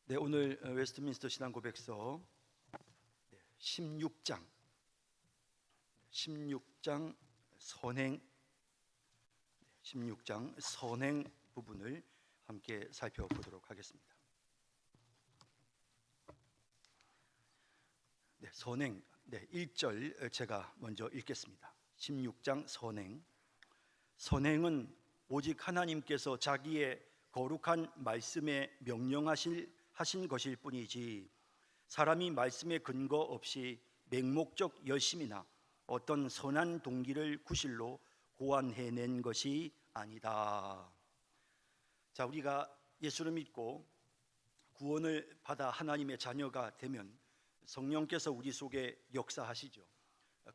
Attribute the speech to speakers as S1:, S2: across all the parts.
S1: 네, 오늘 웨스트민스터 신앙 고백서 16장 선행 16장 선행 부분을 함께 살펴보도록 하겠습니다. 네, 선행 1절 제가 먼저 읽겠습니다. 16장 선행은 오직 하나님께서 자기의 거룩한 말씀에 명령하신 것일 뿐이지 사람이 말씀에 근거 없이 맹목적 열심이나 어떤 선한 동기를 구실로 고안해낸 것이 아니다. 자, 우리가 예수를 믿고 구원을 받아 하나님의 자녀가 되면 성령께서 우리 속에 역사하시죠.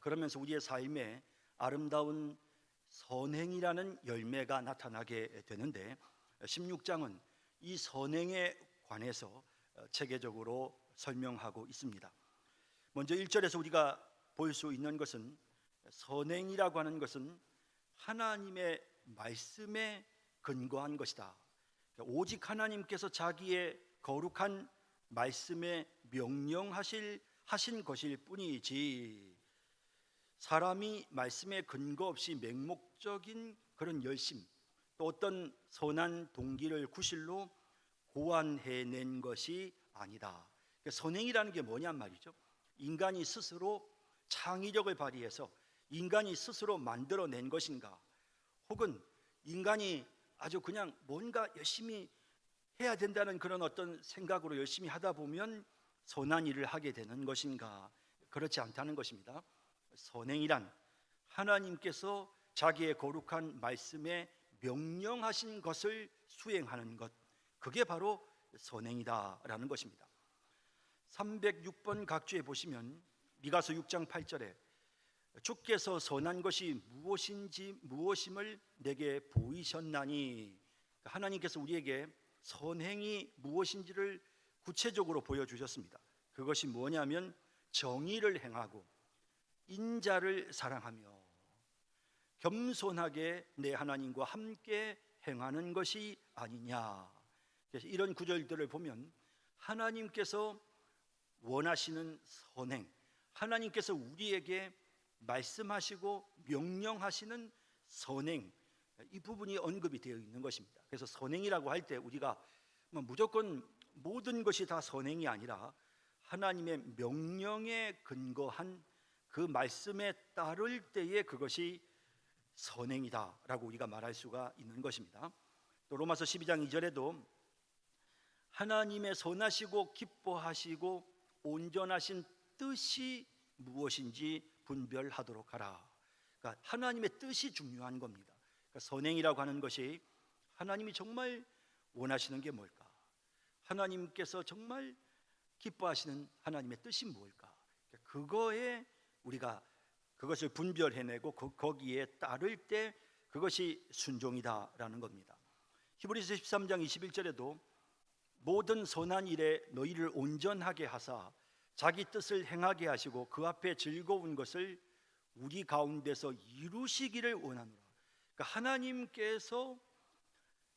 S1: 그러면서 우리의 삶에 아름다운 선행이라는 열매가 나타나게 되는데 16장은 이 선행에 관해서 체계적으로 설명하고 있습니다. 먼저 1절에서 우리가 볼 수 있는 것은 선행이라고 하는 것은 하나님의 말씀에 근거한 것이다. 오직 하나님께서 자기의 거룩한 말씀에 하신 것일 뿐이지 사람이 말씀에 근거 없이 맹목적인 그런 열심 또 어떤 선한 동기를 구실로 고안해낸 것이 아니다. 선행이라는 게 뭐냔 말이죠. 인간이 스스로 창의력을 발휘해서 인간이 스스로 만들어낸 것인가, 혹은 인간이 아주 그냥 뭔가 열심히 해야 된다는 그런 어떤 생각으로 열심히 하다 보면 선한 일을 하게 되는 것인가. 그렇지 않다는 것입니다. 선행이란 하나님께서 자기의 거룩한 말씀에 명령하신 것을 수행하는 것, 그게 바로 선행이다라는 것입니다. 306번 각주에 보시면 미가서 6장 8절에 주께서 선한 것이 무엇임을 내게 보이셨나니, 하나님께서 우리에게 선행이 무엇인지를 구체적으로 보여주셨습니다. 그것이 뭐냐면 정의를 행하고 인자를 사랑하며 겸손하게 내 하나님과 함께 행하는 것이 아니냐. 그래서 이런 구절들을 보면 하나님께서 원하시는 선행, 하나님께서 우리에게 말씀하시고 명령하시는 선행, 이 부분이 언급이 되어 있는 것입니다. 그래서 선행이라고 할 때 우리가 무조건 모든 것이 다 선행이 아니라 하나님의 명령에 근거한 그 말씀에 따를 때에 그것이 선행이다라고 우리가 말할 수가 있는 것입니다. 또 로마서 12장 2절에도 하나님의 선하시고 기뻐하시고 온전하신 뜻이 무엇인지 분별하도록 하라. 그러니까 하나님의 뜻이 중요한 겁니다. 그러니까 선행이라고 하는 것이 하나님이 정말 원하시는 게 뭘까? 하나님께서 정말 기뻐하시는 하나님의 뜻이 뭘까? 그거에 우리가 그것을 분별해내고 거기에 따를 때 그것이 순종이다라는 겁니다. 히브리서 13장 21절에도 모든 선한 일에 너희를 온전하게 하사 자기 뜻을 행하게 하시고 그 앞에 즐거운 것을 우리 가운데서 이루시기를 원하노라. 그러니까 하나님께서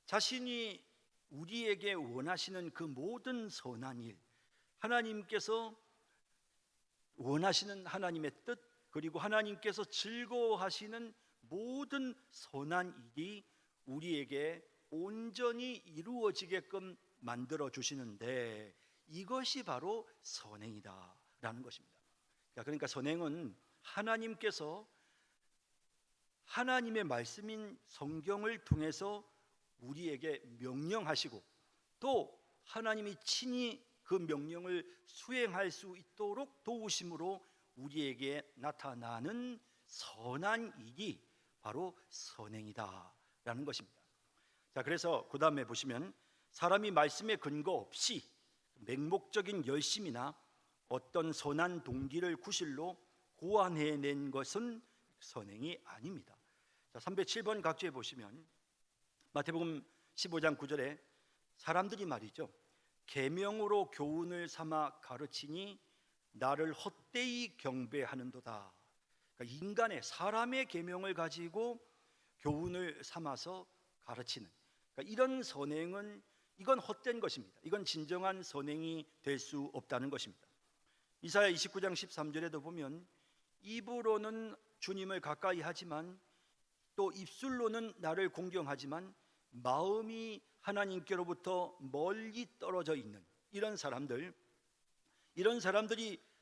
S1: 자신이 우리에게 원하시는 그 모든 선한 일, 하나님께서 원하시는 하나님의 뜻, 그리고 하나님께서 즐거워하시는 모든 선한 일이 우리에게 온전히 이루어지게끔 만들어 주시는데 이것이 바로 선행이다라는 것입니다. 그러니까 선행은 하나님께서 하나님의 말씀인 성경을 통해서 우리에게 명령하시고 또 하나님이 친히 그 명령을 수행할 수 있도록 도우심으로 우리에게 나타나는 선한 일이 바로 선행이다라는 것입니다. 자, 그래서 그 다음에 보시면 사람이 말씀에 근거 없이 맹목적인 열심이나 어떤 선한 동기를 구실로 고안해낸 것은 선행이 아닙니다. 자, 307번 각주에 보시면 마태복음 15장 9절에 사람들이 말이죠, 계명으로 교훈을 삼아 가르치니 나를 헛되이 경배하는도다. 그러니까 인간의 사람의 계명을 가지고 교훈을 삼아서 가르치는, 그러니까 이런 선행은 이건 헛된 것입니다. 이건 진정한 선행이 될 수 없다는 것입니다. 이사야 29장 13절에도 보면 입으로는 주님을 가까이 하지만 또 입술로는 나를 공경하지만 마음이 하나님께로부터 멀리 떨어져 있는 이런 사람들이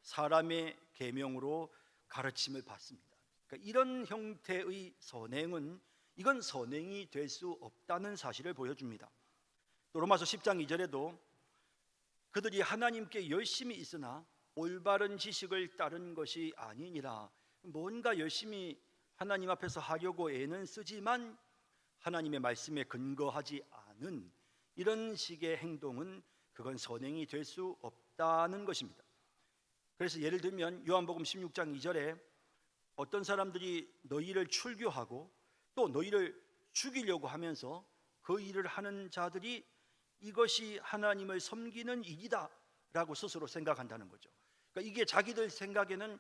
S1: 사람의 계명으로 가르침을 받습니다. 그러니까 이런 형태의 선행은 이건 선행이 될 수 없다는 사실을 보여줍니다. 또 로마서 10장 2절에도 그들이 하나님께 열심히 있으나 올바른 지식을 따른 것이 아니니라. 뭔가 열심히 하나님 앞에서 하려고 애는 쓰지만 하나님의 말씀에 근거하지 않은 이런 식의 행동은 그건 선행이 될 수 없다는 것입니다. 그래서 예를 들면 요한복음 16장 2절에 어떤 사람들이 너희를 출교하고 또 너희를 죽이려고 하면서 그 일을 하는 자들이 이것이 하나님을 섬기는 일이다 라고 스스로 생각한다는 거죠. 그러니까 이게 자기들 생각에는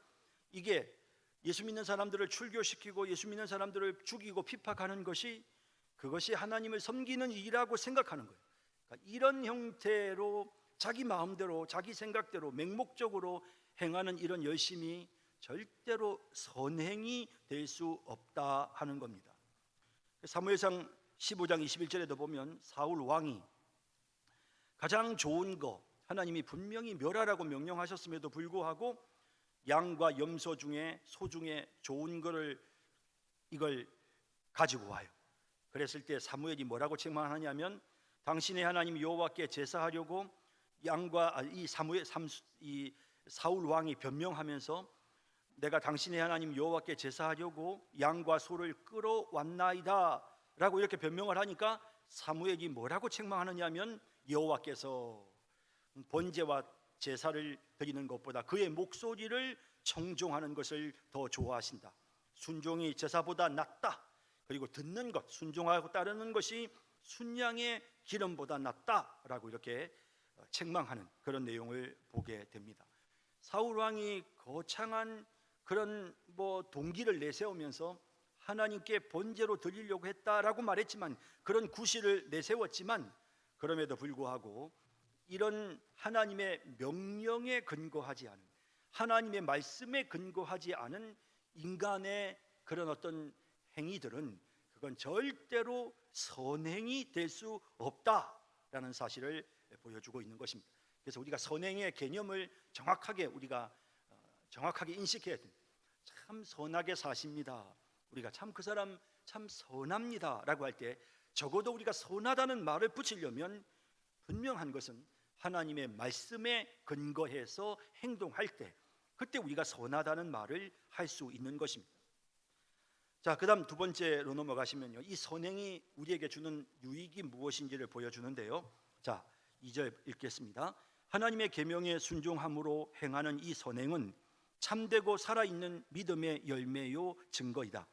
S1: 이게 예수 믿는 사람들을 출교시키고 예수 믿는 사람들을 죽이고 핍박하는 것이 그것이 하나님을 섬기는 일이라고 생각하는 거예요. 그러니까 이런 형태로 자기 마음대로 자기 생각대로 맹목적으로 행하는 이런 열심이 절대로 선행이 될 수 없다 하는 겁니다. 사무엘상 15장 21절에도 보면 사울 왕이 가장 좋은 거 하나님이 분명히 멸하라고 명령하셨음에도 불구하고 양과 염소 중에 소 중에 좋은 거를 이걸 가지고 와요. 그랬을 때 사무엘이 뭐라고 책망하냐면 당신의 하나님 여호와께 제사하려고 양과 이 사울 왕이 변명하면서 내가 당신의 하나님 여호와께 제사하려고 양과 소를 끌어왔나이다 라고 이렇게 변명을 하니까 사무엘이 뭐라고 책망하느냐면 여호와께서 번제와 제사를 드리는 것보다 그의 목소리를 청종하는 것을 더 좋아하신다. 순종이 제사보다 낫다. 그리고 듣는 것, 순종하고 따르는 것이 순양의 기름보다 낫다라고 이렇게 책망하는 그런 내용을 보게 됩니다. 사울 왕이 거창한 그런 동기를 내세우면서 하나님께 번제로 드리려고 했다라고 말했지만 그런 구실을 내세웠지만 그럼에도 불구하고 이런 하나님의 명령에 근거하지 않은 하나님의 말씀에 근거하지 않은 인간의 그런 어떤 행위들은 그건 절대로 선행이 될 수 없다라는 사실을 보여주고 있는 것입니다. 그래서 우리가 선행의 개념을 정확하게 인식해야 됩니다. 참 선하게 사십니다. 우리가 참 그 사람 참 선합니다라고 할 때 적어도 우리가 선하다는 말을 붙이려면 분명한 것은 하나님의 말씀에 근거해서 행동할 때 그때 우리가 선하다는 말을 할 수 있는 것입니다. 자, 그다음 두 번째로 넘어가시면요, 이 선행이 우리에게 주는 유익이 무엇인지를 보여주는데요. 자, 2절 읽겠습니다. 하나님의 계명에 순종함으로 행하는 이 선행은 참되고 살아있는 믿음의 열매요 증거이다.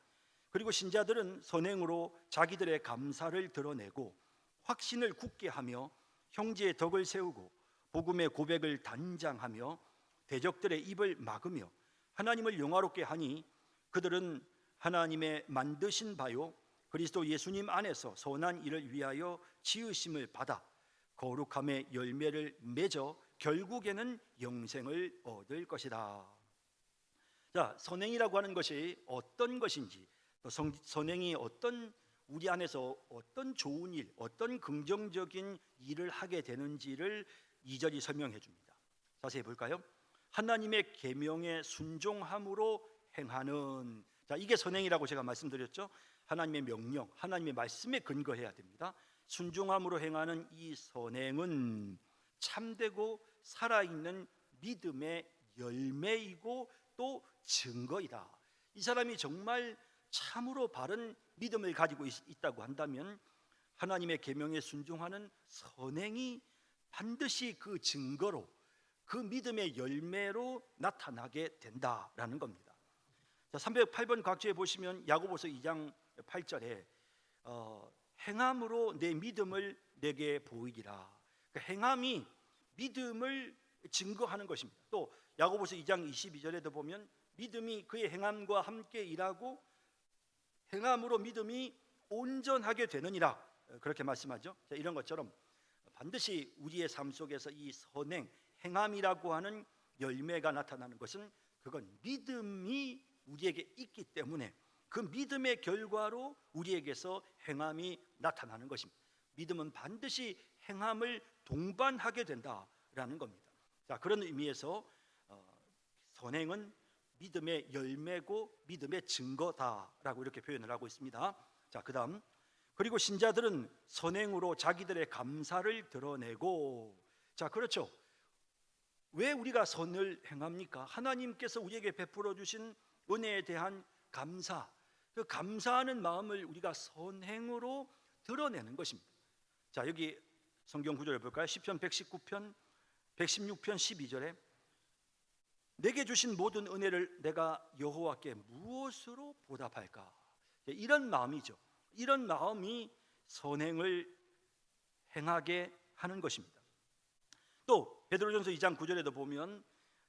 S1: 그리고 신자들은 선행으로 자기들의 감사를 드러내고 확신을 굳게 하며 형제의 덕을 세우고 복음의 고백을 단장하며 대적들의 입을 막으며 하나님을 영화롭게 하니 그들은 하나님의 만드신 바요 그리스도 예수님 안에서 선한 일을 위하여 지으심을 받아 거룩함의 열매를 맺어 결국에는 영생을 얻을 것이다. 자, 선행이라고 하는 것이 어떤 것인지, 또 선행이 우리 안에서 어떤 좋은 일, 어떤 긍정적인 일을 하게 되는지를 2절이 설명해 줍니다. 자세히 볼까요? 하나님의 계명에 순종함으로 행하는, 자, 이게 선행이라고 제가 말씀드렸죠. 하나님의 명령, 하나님의 말씀에 근거해야 됩니다. 순종함으로 행하는 이 선행은 참되고 살아있는 믿음의 열매이고 또 증거이다. 이 사람이 정말 참으로 바른 믿음을 가지고 있다고 한다면 하나님의 계명에 순종하는 선행이 반드시 그 증거로 그 믿음의 열매로 나타나게 된다라는 겁니다. 자, 308번 각주에 보시면 야고보서 2장 8절에 행함으로 내 믿음을 내게 보이리라. 그러니까 행함이 믿음을 증거하는 것입니다. 또 야고보서 2장 22절에도 보면 믿음이 그의 행함과 함께 일하고 행함으로 믿음이 온전하게 되느니라 그렇게 말씀하죠. 자, 이런 것처럼 반드시 우리의 삶 속에서 이 선행, 행함이라고 하는 열매가 나타나는 것은 그건 믿음이 우리에게 있기 때문에 그 믿음의 결과로 우리에게서 행함이 나타나는 것입니다. 믿음은 반드시 행함을 동반하게 된다라는 겁니다. 자, 그런 의미에서 선행은 믿음의 열매고 믿음의 증거다라고 이렇게 표현을 하고 있습니다. 자, 그다음 그리고 신자들은 선행으로 자기들의 감사를 드러내고, 자, 그렇죠. 왜 우리가 선을 행합니까? 하나님께서 우리에게 베풀어 주신 은혜에 대한 감사, 그 감사하는 마음을 우리가 선행으로 드러내는 것입니다. 자, 여기 성경 구절을 볼까요? 시편 119편 116편 12절에 내게 주신 모든 은혜를 내가 여호와께 무엇으로 보답할까? 이런 마음이죠. 이런 마음이 선행을 행하게 하는 것입니다. 또 베드로전서 2장 9절에도 보면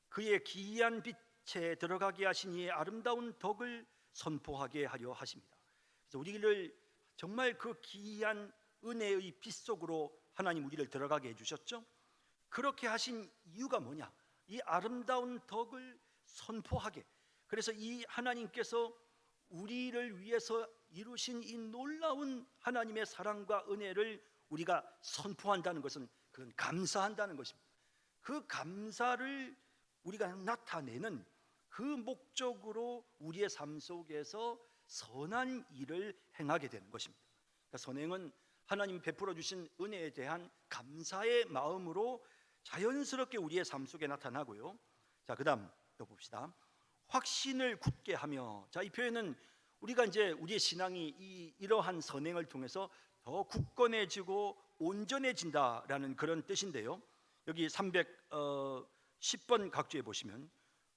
S1: 그의 기이한 빛에 들어가게 하신 이의 아름다운 덕을 선포하게 하려 하십니다. 그래서 우리를 정말 그 기이한 은혜의 빛 속으로 하나님 우리를 들어가게 해주셨죠. 그렇게 하신 이유가 뭐냐? 이 아름다운 덕을 선포하게. 그래서 이 하나님께서 우리를 위해서 이루신 이 놀라운 하나님의 사랑과 은혜를 우리가 선포한다는 것은 그건 감사한다는 것입니다. 그 감사를 우리가 나타내는 그 목적으로 우리의 삶 속에서 선한 일을 행하게 되는 것입니다. 그러니까 선행은 하나님 베풀어 주신 은혜에 대한 감사의 마음으로 자연스럽게 우리의 삶 속에 나타나고요. 자, 그다음 또 봅시다. 확신을 굳게 하며. 자, 이 표현은 우리가 이제 우리의 신앙이 이러한 선행을 통해서 더 굳건해지고 온전해진다라는 그런 뜻인데요. 여기 310번 각주에 보시면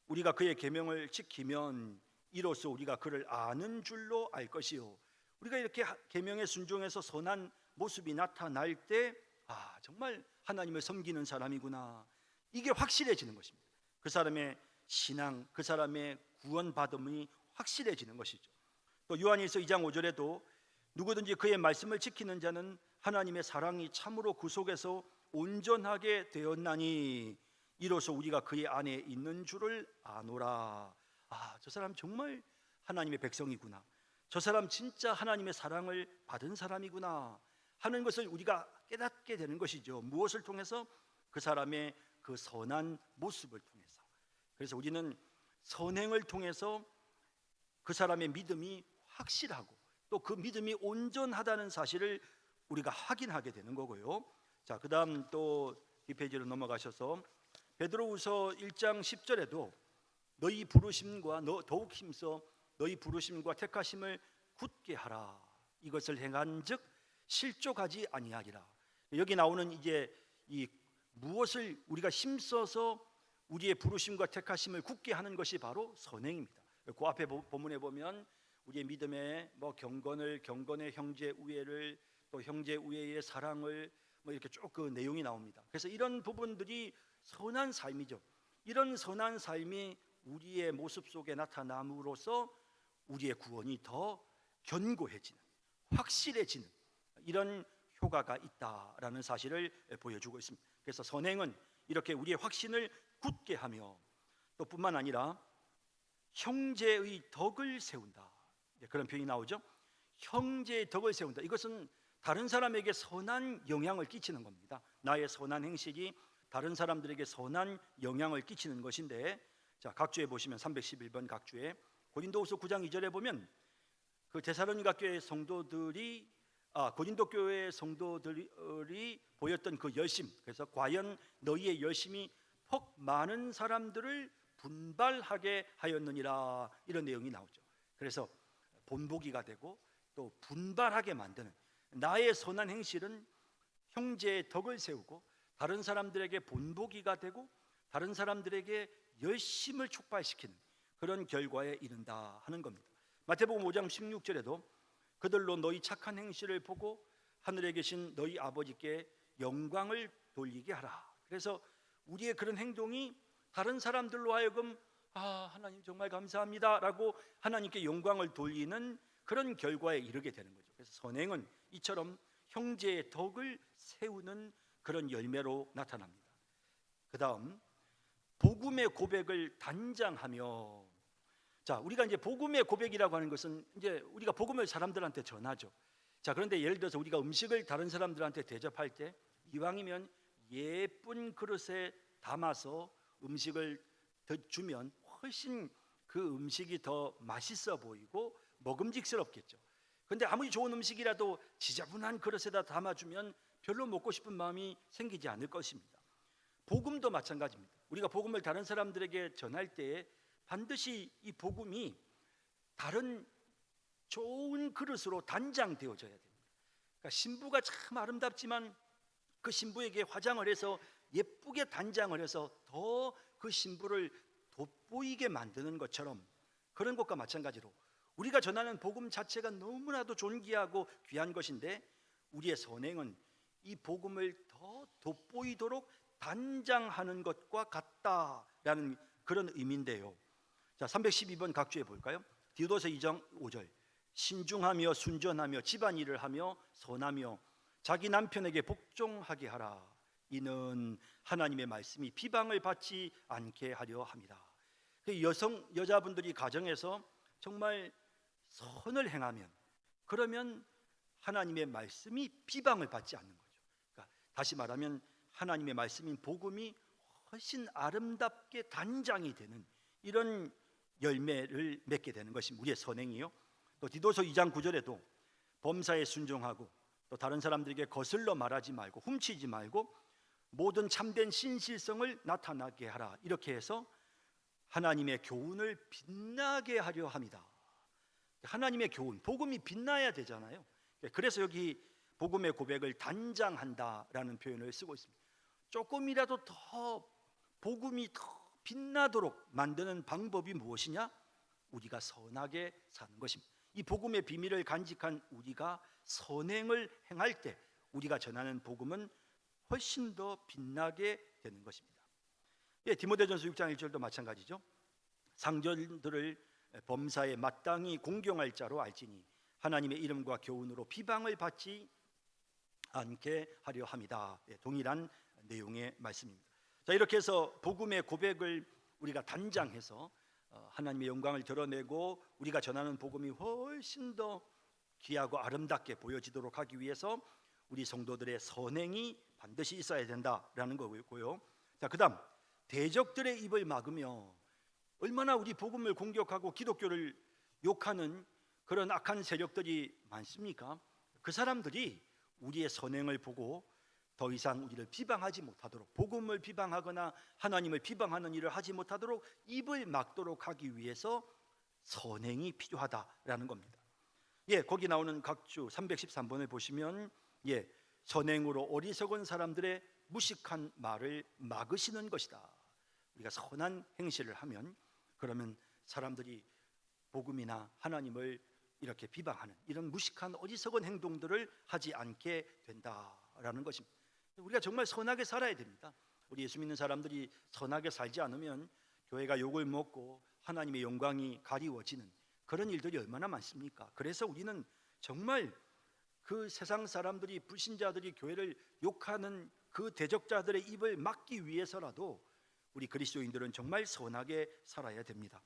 S1: 우리가 그의 계명을 지키면 이로써 우리가 그를 아는 줄로 알 것이요. 우리가 이렇게 계명에 순종해서 선한 모습이 나타날 때 정말 하나님을 섬기는 사람이구나. 이게 확실해지는 것입니다. 그 사람의 신앙, 그 사람의 구원받음이 확실해지는 것이죠. 또 요한일서 2장 5절에도 누구든지 그의 말씀을 지키는 자는 하나님의 사랑이 참으로 그 속에서 온전하게 되었나니 이로써 우리가 그의 안에 있는 줄을 아노라. 저 사람 정말 하나님의 백성이구나. 저 사람 진짜 하나님의 사랑을 받은 사람이구나 하는 것을 우리가 깨닫게 되는 것이죠. 무엇을 통해서? 그 사람의 그 선한 모습을 통해서. 그래서 우리는 선행을 통해서 그 사람의 믿음이 확실하고 또 그 믿음이 온전하다는 사실을 우리가 확인하게 되는 거고요. 자, 그다음 또 뒷페이지로 넘어가셔서 베드로후서 1장 10절에도 너희 부르심과 더욱 힘써 너희 부르심과 택하심을 굳게 하라. 이것을 행한즉 실족하지 아니하리라. 여기 나오는 이제 이 무엇을 우리가 힘써서 우리의 부르심과 택하심을 굳게 하는 것이 바로 선행입니다. 그 앞에 본문에 보면 우리의 믿음의 경건의 형제 우애를 또 형제 우애의 사랑을 이렇게 쭉 그 내용이 나옵니다. 그래서 이런 부분들이 선한 삶이죠. 이런 선한 삶이 우리의 모습 속에 나타남으로써 우리의 구원이 더 견고해지는, 확실해지는 이런 효과가 있다라는 사실을 보여주고 있습니다. 그래서 선행은 이렇게 우리의 확신을 굳게 하며 또 뿐만 아니라 형제의 덕을 세운다. 그런 표현이 나오죠. 형제의 덕을 세운다. 이것은 다른 사람에게 선한 영향을 끼치는 겁니다. 나의 선한 행실이 다른 사람들에게 선한 영향을 끼치는 것인데, 자, 각주에 보시면 311번 각주에 고린도후서 9장 2절에 보면 그 데살로니가 교회 성도들이 고린도 교회 성도들이 보였던 그 열심, 그래서 과연 너희의 열심이 혹 많은 사람들을 분발하게 하였느니라, 이런 내용이 나오죠. 그래서 본보기가 되고 또 분발하게 만드는 나의 선한 행실은 형제의 덕을 세우고 다른 사람들에게 본보기가 되고 다른 사람들에게 열심을 촉발시키는 그런 결과에 이른다 하는 겁니다. 마태복음 5장 16절에도 그들로 너희 착한 행실을 보고 하늘에 계신 너희 아버지께 영광을 돌리게 하라. 그래서 우리의 그런 행동이 다른 사람들로 하여금 하나님 정말 감사합니다 라고 하나님께 영광을 돌리는 그런 결과에 이르게 되는 거죠. 그래서 선행은 이처럼 형제의 덕을 세우는 그런 열매로 나타납니다. 그 다음 복음의 고백을 단장하며, 자, 우리가 이제 복음의 고백이라고 하는 것은 이제 우리가 복음을 사람들한테 전하죠. 자, 그런데 예를 들어서 우리가 음식을 다른 사람들한테 대접할 때 이왕이면 예쁜 그릇에 담아서 음식을 더 주면 훨씬 그 음식이 더 맛있어 보이고 먹음직스럽겠죠. 그런데 아무리 좋은 음식이라도 지저분한 그릇에다 담아주면 별로 먹고 싶은 마음이 생기지 않을 것입니다. 복음도 마찬가지입니다. 우리가 복음을 다른 사람들에게 전할 때에 반드시 이 복음이 다른 좋은 그릇으로 단장되어져야 됩니다. 그러니까 신부가 참 아름답지만 그 신부에게 화장을 해서 예쁘게 단장을 해서 더 그 신부를 돋보이게 만드는 것처럼, 그런 것과 마찬가지로 우리가 전하는 복음 자체가 너무나도 존귀하고 귀한 것인데 우리의 선행은 이 복음을 더 돋보이도록 단장하는 것과 같다라는 그런 의미인데요. 자, 312번 각주에 볼까요? 디도서 2장 5절. 신중하며 순전하며 집안일을 하며 선하며 자기 남편에게 복종하게 하라. 이는 하나님의 말씀이 비방을 받지 않게 하려 함이라. 여자분들이 가정에서 정말 선을 행하면, 그러면 하나님의 말씀이 비방을 받지 않는 거죠. 그러니까 다시 말하면 하나님의 말씀인 복음이 훨씬 아름답게 단장이 되는 이런 열매를 맺게 되는 것이 우리의 선행이요. 또 디도서 2장 9절에도 범사에 순종하고 또 다른 사람들에게 거슬러 말하지 말고 훔치지 말고 모든 참된 신실성을 나타나게 하라. 이렇게 해서 하나님의 교훈을 빛나게 하려 합니다. 하나님의 교훈, 복음이 빛나야 되잖아요. 그래서 여기 복음의 고백을 단장한다라는 표현을 쓰고 있습니다. 조금이라도 더 복음이 더 빛나도록 만드는 방법이 무엇이냐? 우리가 선하게 사는 것입니다. 이 복음의 비밀을 간직한 우리가 선행을 행할 때 우리가 전하는 복음은 훨씬 더 빛나게 되는 것입니다. 예, 디모데전서 6장 1절도 마찬가지죠. 상전들을 범사에 마땅히 공경할 자로 알지니 하나님의 이름과 교훈으로 비방을 받지 않게 하려 합니다. 예, 동일한 내용의 말씀입니다. 자, 이렇게 해서 복음의 고백을 우리가 단장해서 하나님의 영광을 드러내고 우리가 전하는 복음이 훨씬 더 귀하고 아름답게 보여지도록 하기 위해서 우리 성도들의 선행이 반드시 있어야 된다라는 거고요. 자, 그다음 대적들의 입을 막으며, 얼마나 우리 복음을 공격하고 기독교를 욕하는 그런 악한 세력들이 많습니까? 그 사람들이 우리의 선행을 보고 더 이상 우리를 비방하지 못하도록, 복음을 비방하거나 하나님을 비방하는 일을 하지 못하도록 입을 막도록 하기 위해서 선행이 필요하다라는 겁니다. 예, 거기 나오는 각주 313번을 보시면 예, 선행으로 어리석은 사람들의 무식한 말을 막으시는 것이다. 우리가 선한 행실을 하면 그러면 사람들이 복음이나 하나님을 이렇게 비방하는 이런 무식한 어리석은 행동들을 하지 않게 된다라는 것입니다. 우리가 정말 선하게 살아야 됩니다. 우리 예수 믿는 사람들이 선하게 살지 않으면 교회가 욕을 먹고 하나님의 영광이 가리워지는 그런 일들이 얼마나 많습니까? 그래서 우리는 정말 그 세상 사람들이, 불신자들이 교회를 욕하는 그 대적자들의 입을 막기 위해서라도 우리 그리스도인들은 정말 선하게 살아야 됩니다.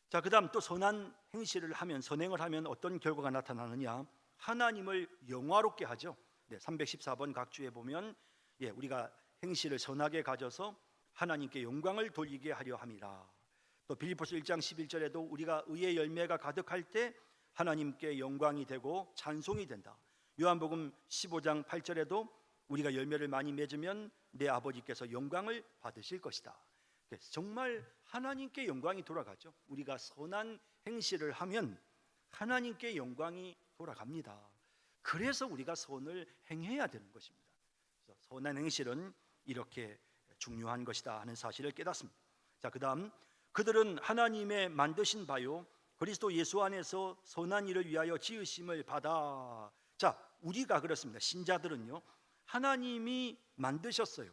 S1: 자, 그다음 또 선한 행실을 하면, 선행을 하면 어떤 결과가 나타나느냐? 하나님을 영화롭게 하죠. 네, 314번 각주에 보면 예, 우리가 행실을 선하게 가져서 하나님께 영광을 돌리게 하려 함이라. 또 빌립보서 1장 11절에도 우리가 의의 열매가 가득할 때 하나님께 영광이 되고 찬송이 된다. 요한복음 15장 8절에도 우리가 열매를 많이 맺으면 내 아버지께서 영광을 받으실 것이다. 그래서 정말 하나님께 영광이 돌아가죠. 우리가 선한 행실을 하면 하나님께 영광이 돌아갑니다. 그래서 우리가 선을 행해야 되는 것입니다. 그래서 선한 행실은 이렇게 중요한 것이다 하는 사실을 깨닫습니다. 자, 그다음 그들은 하나님의 만드신 바요 그리스도 예수 안에서 선한 일을 위하여 지으심을 받아. 자, 우리가 그렇습니다. 신자들은요, 하나님이 만드셨어요.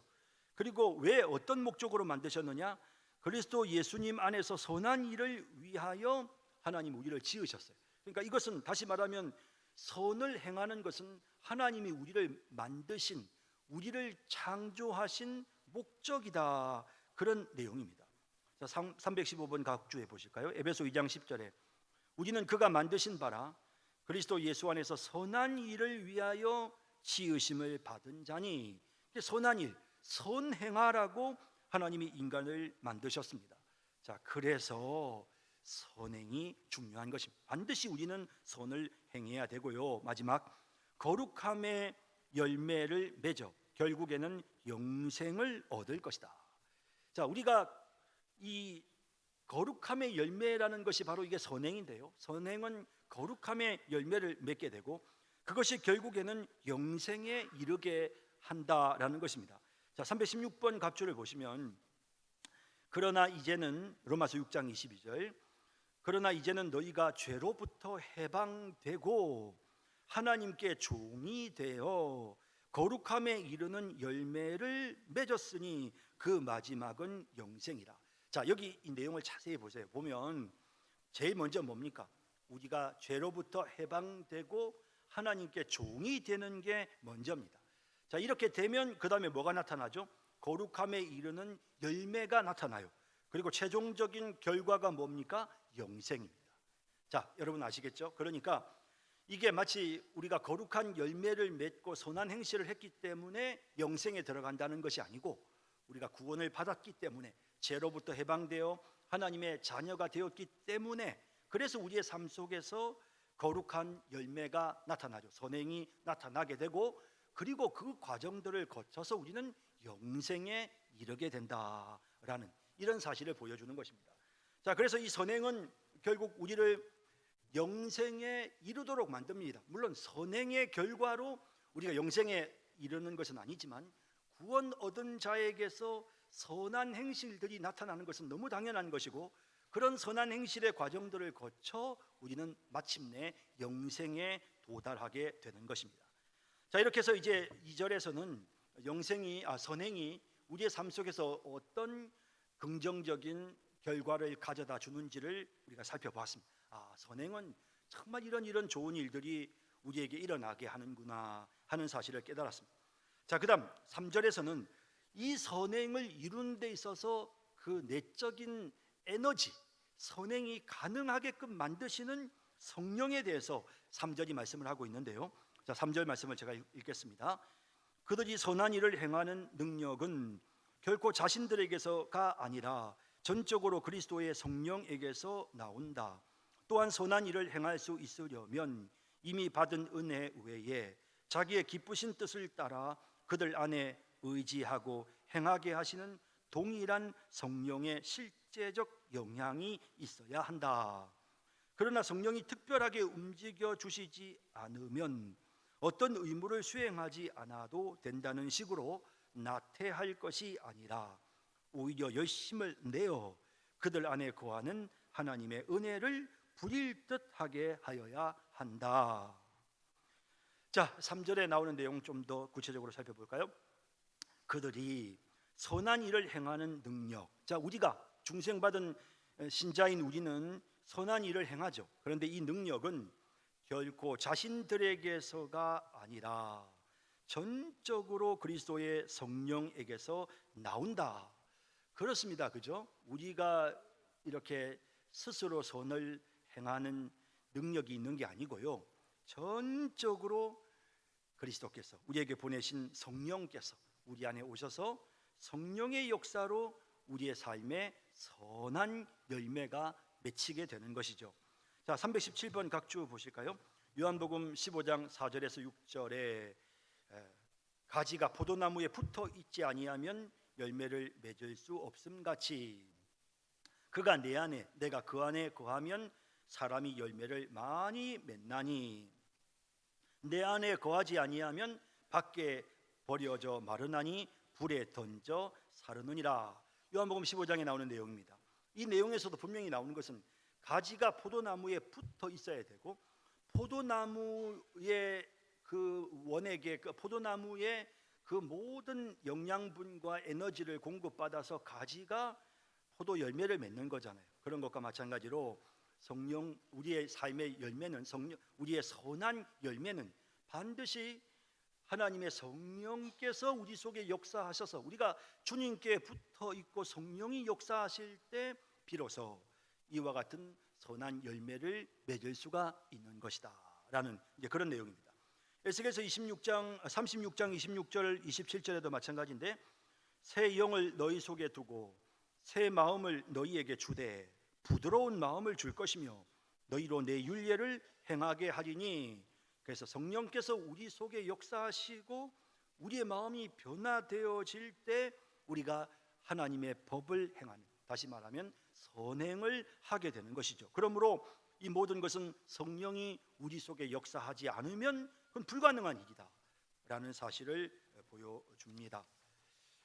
S1: 그리고 왜, 어떤 목적으로 만드셨느냐? 그리스도 예수님 안에서 선한 일을 위하여 하나님 우리를 지으셨어요. 그러니까 이것은 다시 말하면 선을 행하는 것은 하나님이 우리를 만드신, 우리를 창조하신 목적이다. 그런 내용입니다. 자, 315번 각주해 보실까요? 에베소 2장 10절에 우리는 그가 만드신 바라 그리스도 예수 안에서 선한 일을 위하여 지으심을 받은 자니. 선한 일, 선행하라고 하나님이 인간을 만드셨습니다. 자, 그래서 선행이 중요한 것입니다. 반드시 우리는 선을 행해야 되고요. 마지막, 거룩함의 열매를 맺어 결국에는 영생을 얻을 것이다. 자, 우리가 이 거룩함의 열매라는 것이 바로 이게 선행인데요. 선행은 거룩함의 열매를 맺게 되고 그것이 결국에는 영생에 이르게 한다라는 것입니다. 자, 316번 갑주를 보시면 그러나 이제는 로마서 6장 22절 그러나 이제는 너희가 죄로부터 해방되고 하나님께 종이 되어 거룩함에 이르는 열매를 맺었으니 그 마지막은 영생이라. 자, 여기 이 내용을 자세히 보세요. 보면 제일 먼저 뭡니까? 우리가 죄로부터 해방되고 하나님께 종이 되는 게 먼저입니다. 자, 이렇게 되면 그 다음에 뭐가 나타나죠? 거룩함에 이르는 열매가 나타나요. 그리고 최종적인 결과가 뭡니까? 영생입니다. 자, 여러분 아시겠죠? 그러니까 이게 마치 우리가 거룩한 열매를 맺고 선한 행실을 했기 때문에 영생에 들어간다는 것이 아니고 우리가 구원을 받았기 때문에 죄로부터 해방되어 하나님의 자녀가 되었기 때문에 그래서 우리의 삶 속에서 거룩한 열매가 나타나죠. 선행이 나타나게 되고 그리고 그 과정들을 거쳐서 우리는 영생에 이르게 된다라는 이런 사실을 보여주는 것입니다. 자, 그래서 이 선행은 결국 우리를 영생에 이르도록 만듭니다. 물론 선행의 결과로 우리가 영생에 이르는 것은 아니지만 구원 얻은 자에게서 선한 행실들이 나타나는 것은 너무 당연한 것이고 그런 선한 행실의 과정들을 거쳐 우리는 마침내 영생에 도달하게 되는 것입니다. 자, 이렇게 해서 이제 2절에서는 선행이 우리의 삶 속에서 어떤 긍정적인 결과를 가져다 주는지를 우리가 살펴보았습니다. 선행은 정말 이런 좋은 일들이 우리에게 일어나게 하는구나 하는 사실을 깨달았습니다. 자, 그다음 3절에서는 이 선행을 이루는 데 있어서 그 내적인 에너지, 선행이 가능하게끔 만드시는 성령에 대해서 3절이 말씀을 하고 있는데요. 자, 3절 말씀을 제가 읽겠습니다. 그들이 선한 일을 행하는 능력은 결코 자신들에게서가 아니라 전적으로 그리스도의 성령에게서 나온다. 또한 선한 일을 행할 수 있으려면 이미 받은 은혜 외에 자기의 기쁘신 뜻을 따라 그들 안에 의지하고 행하게 하시는 동일한 성령의 실제적 영향이 있어야 한다. 그러나 성령이 특별하게 움직여 주시지 않으면 어떤 의무를 수행하지 않아도 된다는 식으로 나태할 것이 아니라 오히려 열심을 내어 그들 안에 거하는 하나님의 은혜를 부릴 듯하게 하여야 한다. 자, 3절에 나오는 내용 좀 더 구체적으로 살펴볼까요? 그들이 선한 일을 행하는 능력. 자, 우리가 중생받은 신자인 우리는 선한 일을 행하죠. 그런데 이 능력은 결코 자신들에게서가 아니라 전적으로 그리스도의 성령에게서 나온다. 그렇습니다. 그죠? 우리가 이렇게 스스로 선을 행하는 능력이 있는 게 아니고요. 전적으로 그리스도께서 우리에게 보내신 성령께서 우리 안에 오셔서 성령의 역사로 우리의 삶에 선한 열매가 맺히게 되는 것이죠. 자, 317번 각주 보실까요? 요한복음 15장 4절에서 6절에 가지가 포도나무에 붙어 있지 아니하면 열매를 맺을 수 없음 같이 그가 내 안에 내가 그 안에 거하면 사람이 열매를 많이 맺나니 내 안에 거하지 아니하면 밖에 버려져 마르나니 불에 던져 사르느니라. 요한복음 15장에 나오는 내용입니다. 이 내용에서도 분명히 나오는 것은 가지가 포도나무에 붙어 있어야 되고 포도나무의 그 원액에 그 포도나무의 그 모든 영양분과 에너지를 공급받아서 가지가 포도 열매를 맺는 거잖아요. 그런 것과 마찬가지로 성령 우리의 삶의 열매는 우리의 선한 열매는 반드시 하나님의 성령께서 우리 속에 역사하셔서 우리가 주님께 붙어 있고 성령이 역사하실 때 비로소 이와 같은 선한 열매를 맺을 수가 있는 것이다라는 이제 그런 내용입니다. 에스겔서 36장 26절 27절에도 마찬가지인데 새 영을 너희 속에 두고 새 마음을 너희에게 주되 부드러운 마음을 줄 것이며 너희로 내 율례를 행하게 하리니. 그래서 성령께서 우리 속에 역사하시고 우리의 마음이 변화되어질 때 우리가 하나님의 법을 행하는, 다시 말하면 선행을 하게 되는 것이죠. 그러므로 이 모든 것은 성령이 우리 속에 역사하지 않으면 그건 불가능한 일이다 라는 사실을 보여줍니다.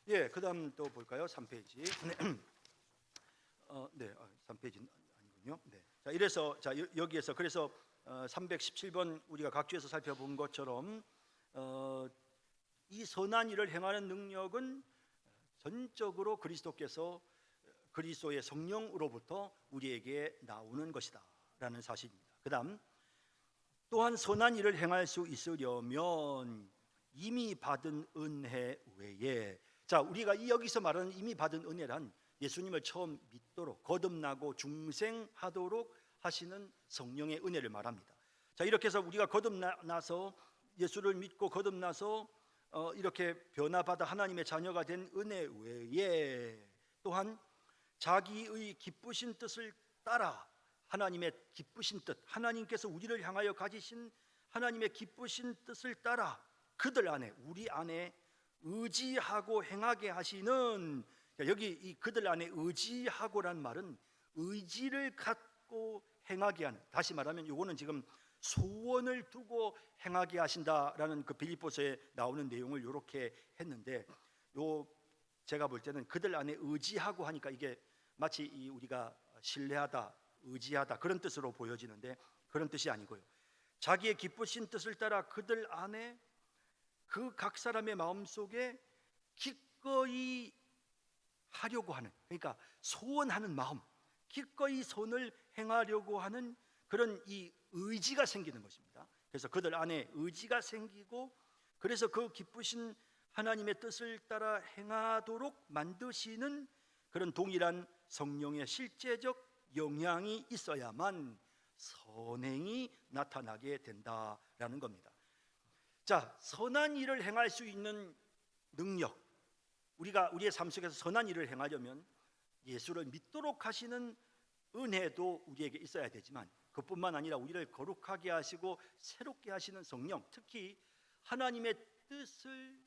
S1: 예, 그 다음 또 볼까요? 3페이지. 3페이지는 아니군요. 네. 자, 이래서 여기에서 그래서 317번 우리가 각주에서 살펴본 것처럼 이 선한 일을 행하는 능력은 전적으로 그리스도의 성령으로부터 우리에게 나오는 것이다 라는 사실입니다. 그 다음 또한 선한 일을 행할 수 있으려면 이미 받은 은혜 외에, 자, 우리가 여기서 말하는 이미 받은 은혜란 예수님을 처음 믿도록 거듭나고 중생하도록 하시는 성령의 은혜를 말합니다. 자, 이렇게 해서 우리가 거듭나서 예수를 믿고 거듭나서 이렇게 변화받아 하나님의 자녀가 된 은혜 외에 또한 자기의 기쁘신 뜻을 따라 하나님의 기쁘신 뜻, 하나님께서 우리를 향하여 가지신 하나님의 기쁘신 뜻을 따라 그들 안에, 우리 안에 의지하고 행하게 하시는, 여기 이 그들 안에 의지하고란 말은 의지를 갖고 행하게 하는, 다시 말하면 이거는 지금 소원을 두고 행하게 하신다라는 그 빌립보서에 나오는 내용을 이렇게 했는데, 제가 볼 때는 그들 안에 의지하고 하니까 이게 마치 우리가 신뢰하다, 의지하다 그런 뜻으로 보여지는데 그런 뜻이 아니고요. 자기의 기쁘신 뜻을 따라 그들 안에 그 각 사람의 마음속에 기꺼이 하려고 하는, 그러니까 소원하는 마음, 기꺼이 선을 행하려고 하는 그런 이 의지가 생기는 것입니다. 그래서 그들 안에 의지가 생기고, 그래서 그 기쁘신 하나님의 뜻을 따라 행하도록 만드시는 그런 동일한 성령의 실제적 영향이 있어야만 선행이 나타나게 된다라는 겁니다. 자, 선한 일을 행할 수 있는 능력, 우리가 우리의 삶 속에서 선한 일을 행하려면 예수를 믿도록 하시는 은혜도 우리에게 있어야 되지만, 그뿐만 아니라 우리를 거룩하게 하시고 새롭게 하시는 성령, 특히 하나님의 뜻을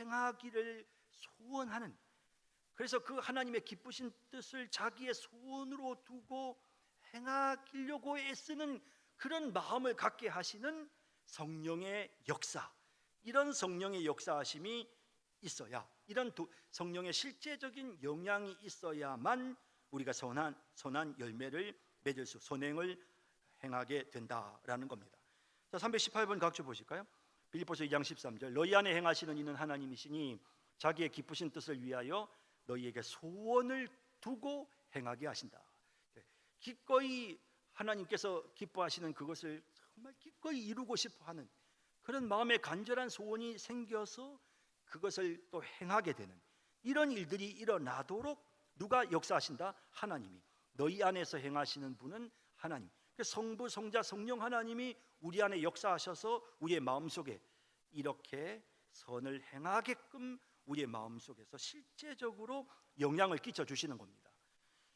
S1: 행하기를 소원하는, 그래서 그 하나님의 기쁘신 뜻을 자기의 소원으로 두고 행하려고 애쓰는 그런 마음을 갖게 하시는 성령의 역사, 이런 성령의 역사하심이 있어야, 이런 성령의 실제적인 영향이 있어야만 우리가 선한 열매를 맺을 수, 선행을 행하게 된다라는 겁니다. 자, 318번 각주 보실까요? 빌립보서 2장 13절, 너희 안에 행하시는 이는 하나님이시니 자기의 기쁘신 뜻을 위하여 너희에게 소원을 두고 행하게 하신다. 기꺼이 하나님께서 기뻐하시는 그것을 정말 기꺼이 이루고 싶어하는 그런 마음의 간절한 소원이 생겨서 그것을 또 행하게 되는 이런 일들이 일어나도록 누가 역사하신다? 하나님이. 너희 안에서 행하시는 분은 하나님. 성부, 성자, 성령 하나님이 우리 안에 역사하셔서 우리의 마음속에 이렇게 선을 행하게끔 우리의 마음속에서 실제적으로 영향을 끼쳐주시는 겁니다.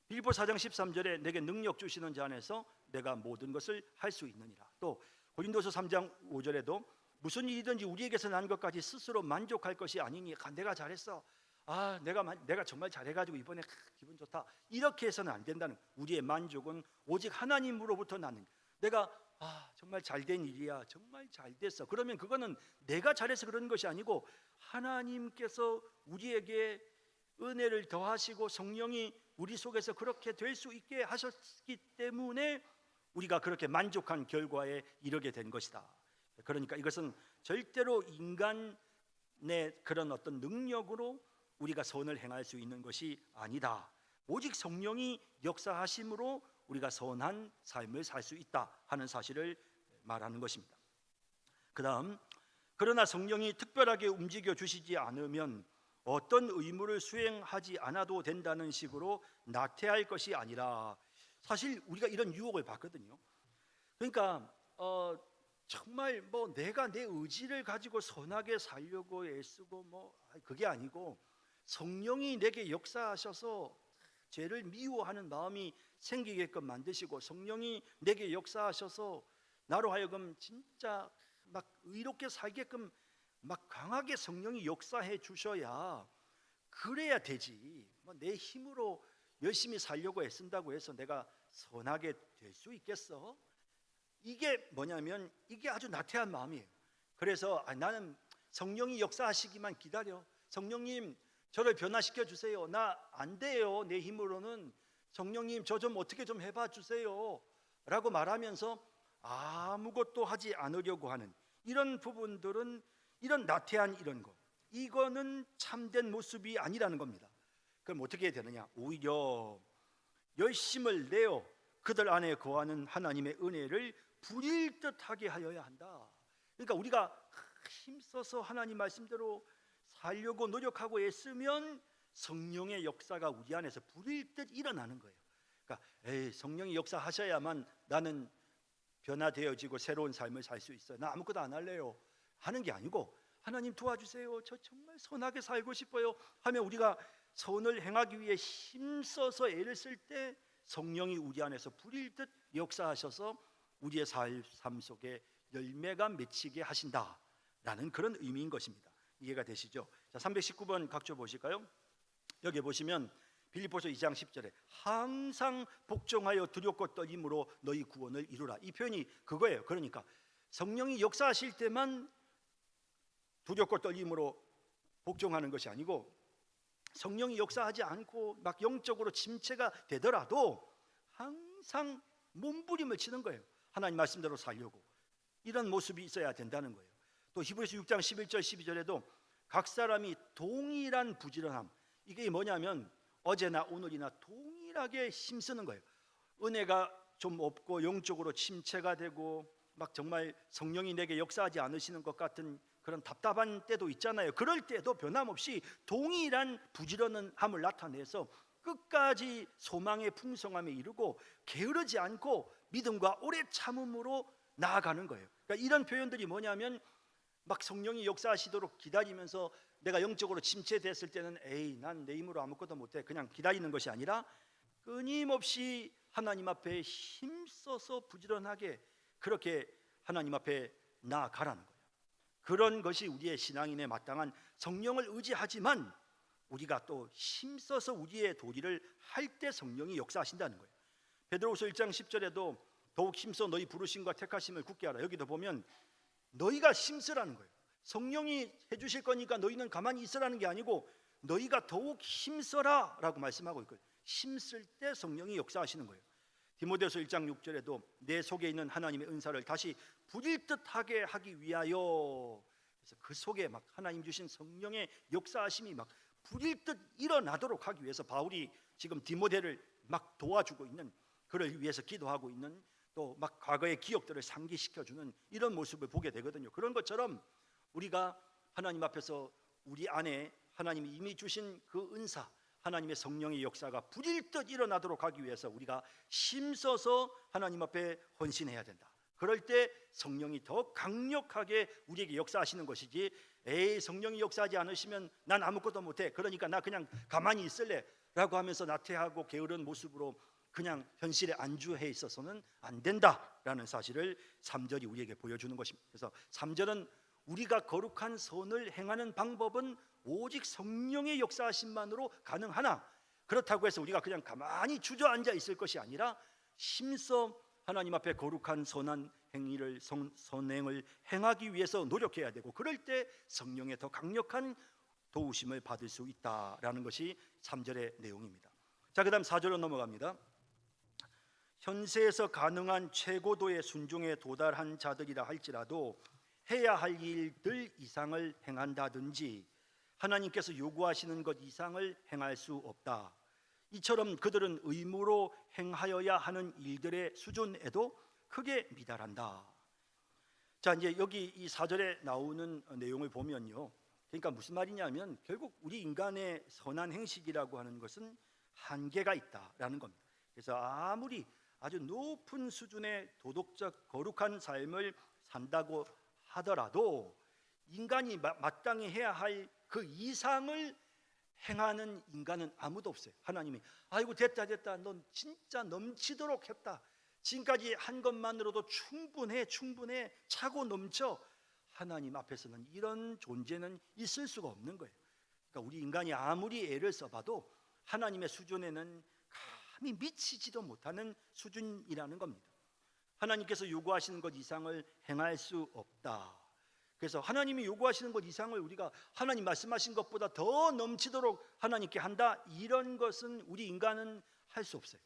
S1: 빌립보 4장 13절에 내게 능력 주시는 자 안에서 내가 모든 것을 할 수 있느니라. 또 고린도서 3장 5절에도 무슨 일이든지 우리에게서 난 것까지 스스로 만족할 것이 아니니, 내가 잘했어, 내가 정말 잘해가지고 이번에 기분 좋다, 이렇게 해서는 안 된다는, 우리의 만족은 오직 하나님으로부터 나는, 내가 정말 잘된 일이야, 정말 잘 됐어, 그러면 그거는 내가 잘해서 그런 것이 아니고 하나님께서 우리에게 은혜를 더하시고 성령이 우리 속에서 그렇게 될 수 있게 하셨기 때문에 우리가 그렇게 만족한 결과에 이르게 된 것이다. 그러니까 이것은 절대로 인간의 그런 어떤 능력으로 우리가 선을 행할 수 있는 것이 아니다. 오직 성령이 역사하심으로 우리가 선한 삶을 살 수 있다 하는 사실을 말하는 것입니다. 그 다음 그러나 성령이 특별하게 움직여 주시지 않으면 어떤 의무를 수행하지 않아도 된다는 식으로 나태할 것이 아니라, 사실 우리가 이런 유혹을 받거든요. 그러니까 정말 뭐 내가 내 의지를 가지고 선하게 살려고 애쓰고 뭐 그게 아니고, 성령이 내게 역사하셔서 죄를 미워하는 마음이 생기게끔 만드시고, 성령이 내게 역사하셔서 나로 하여금 진짜 막 의롭게 살게끔 막 강하게 성령이 역사해 주셔야, 그래야 되지. 뭐 내 힘으로 열심히 살려고 애쓴다고 해서 내가 선하게 될 수 있겠어? 이게 뭐냐면 이게 아주 나태한 마음이에요. 그래서 나는 성령이 역사하시기만 기다려. 성령님 저를 변화시켜 주세요. 나 안 돼요. 내 힘으로는. 성령님 저 좀 어떻게 좀 해봐 주세요 라고 말하면서 아무것도 하지 않으려고 하는 이런 부분들은, 이런 나태한 이런 거, 이거는 참된 모습이 아니라는 겁니다. 그럼 어떻게 해야 되느냐? 오히려 열심을 내어 그들 안에 거하는 하나님의 은혜를 부릴 듯하게 하여야 한다. 그러니까 우리가 힘써서 하나님 말씀대로 살려고 노력하고 애쓰면 성령의 역사가 우리 안에서 부릴 듯 일어나는 거예요. 그러니까 성령이 역사하셔야만 나는 변화되어지고 새로운 삶을 살 수 있어요. 나 아무것도 안 할래요 하는 게 아니고, 하나님 도와주세요. 저 정말 선하게 살고 싶어요 하면 우리가 선을 행하기 위해 힘써서 애를 쓸 때 성령이 우리 안에서 부릴 듯 역사하셔서 우리의 삶 속에 열매가 맺히게 하신다라는 그런 의미인 것입니다. 이해가 되시죠? 자, 319번 각조 보실까요? 여기 보시면 빌립보서 2장 10절에 항상 복종하여 두렵고 떨림으로 너희 구원을 이루라. 이 표현이 그거예요. 그러니까 성령이 역사하실 때만 두렵고 떨림으로 복종하는 것이 아니고, 성령이 역사하지 않고 막 영적으로 침체가 되더라도 항상 몸부림을 치는 거예요. 하나님 말씀대로 살려고. 이런 모습이 있어야 된다는 거예요. 또 히브리서 6장 11절 12절에도 각 사람이 동일한 부지런함, 이게 뭐냐면 어제나 오늘이나 동일하게 힘쓰는 거예요. 은혜가 좀 없고 영적으로 침체가 되고 막 정말 성령이 내게 역사하지 않으시는 것 같은 그런 답답한 때도 있잖아요. 그럴 때도 변함없이 동일한 부지런함을 나타내서 끝까지 소망의 풍성함에 이르고 게으르지 않고 믿음과 오래 참음으로 나아가는 거예요. 그러니까 이런 표현들이 뭐냐면, 막 성령이 역사하시도록 기다리면서 내가 영적으로 침체됐을 때는 난 내 힘으로 아무것도 못해 그냥 기다리는 것이 아니라, 끊임없이 하나님 앞에 힘써서 부지런하게 그렇게 하나님 앞에 나아가라는 거예요. 그런 것이 우리의 신앙인에 마땅한, 성령을 의지하지만 우리가 또 힘써서 우리의 도리를 할 때 성령이 역사하신다는 거예요. 베드로후서 1장 10절에도 더욱 힘써 너희 부르심과 택하심을 굳게 하라. 여기도 보면 너희가 힘쓰라는 거예요. 성령이 해주실 거니까 너희는 가만히 있으라는 게 아니고 너희가 더욱 힘써라 라고 말씀하고 있거든요. 힘쓸 때 성령이 역사하시는 거예요. 디모데후서 1장 6절에도 내 속에 있는 하나님의 은사를 다시 부릴 듯하게 하기 위하여, 그래서 그 속에 막 하나님 주신 성령의 역사하심이 막 부릴 듯 일어나도록 하기 위해서 바울이 지금 디모데를 막 도와주고 있는, 그를 위해서 기도하고 있는, 또 막 과거의 기억들을 상기시켜주는 이런 모습을 보게 되거든요. 그런 것처럼 우리가 하나님 앞에서 우리 안에 하나님이 이미 주신 그 은사, 하나님의 성령의 역사가 부릴 듯 일어나도록 하기 위해서 우리가 힘써서 하나님 앞에 헌신해야 된다. 그럴 때 성령이 더 강력하게 우리에게 역사하시는 것이지, 성령이 역사하지 않으시면 난 아무것도 못해 그러니까 나 그냥 가만히 있을래 라고 하면서 나태하고 게으른 모습으로 그냥 현실에 안주해 있어서는 안 된다라는 사실을 3절이 우리에게 보여주는 것입니다. 그래서 3절은 우리가 거룩한 선을 행하는 방법은 오직 성령의 역사하심만으로 가능하나, 그렇다고 해서 우리가 그냥 가만히 주저앉아 있을 것이 아니라 힘써 하나님 앞에 거룩한 선한 행위를, 선행을 행하기 위해서 노력해야 되고, 그럴 때 성령의 더 강력한 도우심을 받을 수 있다라는 것이 3절의 내용입니다. 자, 그 다음 4절로 넘어갑니다. 현세에서 가능한 최고도의 순종에 도달한 자들이라 할지라도 해야 할 일들 이상을 행한다든지 하나님께서 요구하시는 것 이상을 행할 수 없다. 이처럼 그들은 의무로 행하여야 하는 일들의 수준에도 크게 미달한다. 자, 이제 여기 이 4절에 나오는 내용을 보면요, 그러니까 무슨 말이냐면 결국 우리 인간의 선한 행식이라고 하는 것은 한계가 있다라는 겁니다. 그래서 아무리 아주 높은 수준의 도덕적 거룩한 삶을 산다고 하더라도 인간이 마땅히 해야 할 그 이상을 행하는 인간은 아무도 없어요. 하나님이 아이고 됐다 넌 진짜 넘치도록 했다, 지금까지 한 것만으로도 충분해 차고 넘쳐. 하나님 앞에서는 이런 존재는 있을 수가 없는 거예요. 그러니까 우리 인간이 아무리 애를 써봐도 하나님의 수준에는 감히 미치지도 못하는 수준이라는 겁니다. 하나님께서 요구하시는 것 이상을 행할 수 없다. 그래서 하나님이 요구하시는 것 이상을 우리가 하나님 말씀하신 것보다 더 넘치도록 하나님께 한다, 이런 것은 우리 인간은 할 수 없어요.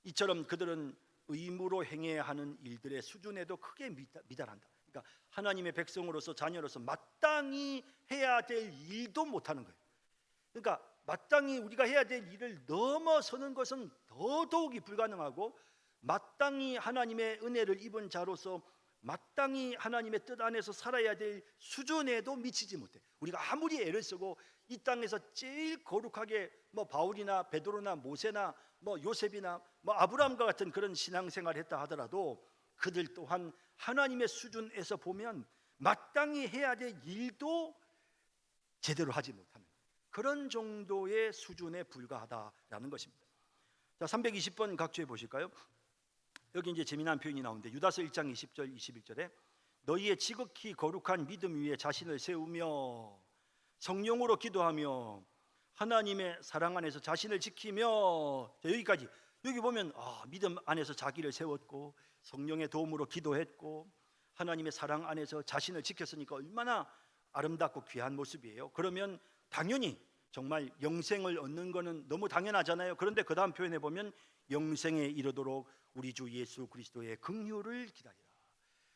S1: 이처럼 그들은 의무로 행해야 하는 일들의 수준에도 크게 미달한다. 그러니까 하나님의 백성으로서, 자녀로서 마땅히 해야 될 일도 못하는 거예요. 그러니까 마땅히 우리가 해야 될 일을 넘어서는 것은 더더욱이 불가능하고, 마땅히 하나님의 은혜를 입은 자로서 마땅히 하나님의 뜻 안에서 살아야 될 수준에도 미치지 못해. 우리가 아무리 애를 쓰고 이 땅에서 제일 거룩하게 바울이나 베드로나 모세나 요셉이나 아브라함과 같은 그런 신앙생활을 했다 하더라도 그들 또한 하나님의 수준에서 보면 마땅히 해야 될 일도 제대로 하지 못하는 그런 정도의 수준에 불과하다라는 것입니다. 자, 320번 각주해 보실까요? 여기 이제 재미난 표현이 나오는데, 유다서 1장 20절 21절에 너희의 지극히 거룩한 믿음 위에 자신을 세우며 성령으로 기도하며 하나님의 사랑 안에서 자신을 지키며. 자, 여기까지. 여기 보면 믿음 안에서 자기를 세웠고 성령의 도움으로 기도했고 하나님의 사랑 안에서 자신을 지켰으니까 얼마나 아름답고 귀한 모습이에요. 그러면 당연히 정말 영생을 얻는 거는 너무 당연하잖아요. 그런데 그 다음 표현에 보면 영생에 이르도록 우리 주 예수 그리스도의 긍휼을 기다리라.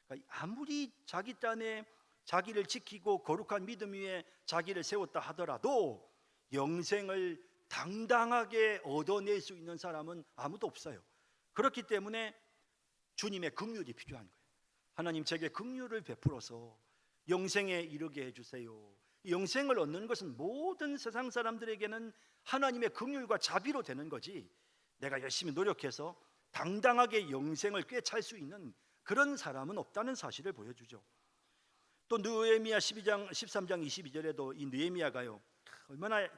S1: 그러니까 아무리 자기 딴에 자기를 지키고 거룩한 믿음 위에 자기를 세웠다 하더라도 영생을 당당하게 얻어낼 수 있는 사람은 아무도 없어요. 그렇기 때문에 주님의 긍휼이 필요한 거예요. 하나님 제게 긍휼을 베풀어서 영생에 이르게 해주세요. 영생을 얻는 것은 모든 세상 사람들에게는 하나님의 긍휼과 자비로 되는 거지, 내가 열심히 노력해서 당당하게 영생을 꿰찰 수 있는 그런 사람은 없다는 사실을 보여주죠. 또 느헤미야 13장 22절에도 이 느헤미야가요, 얼마나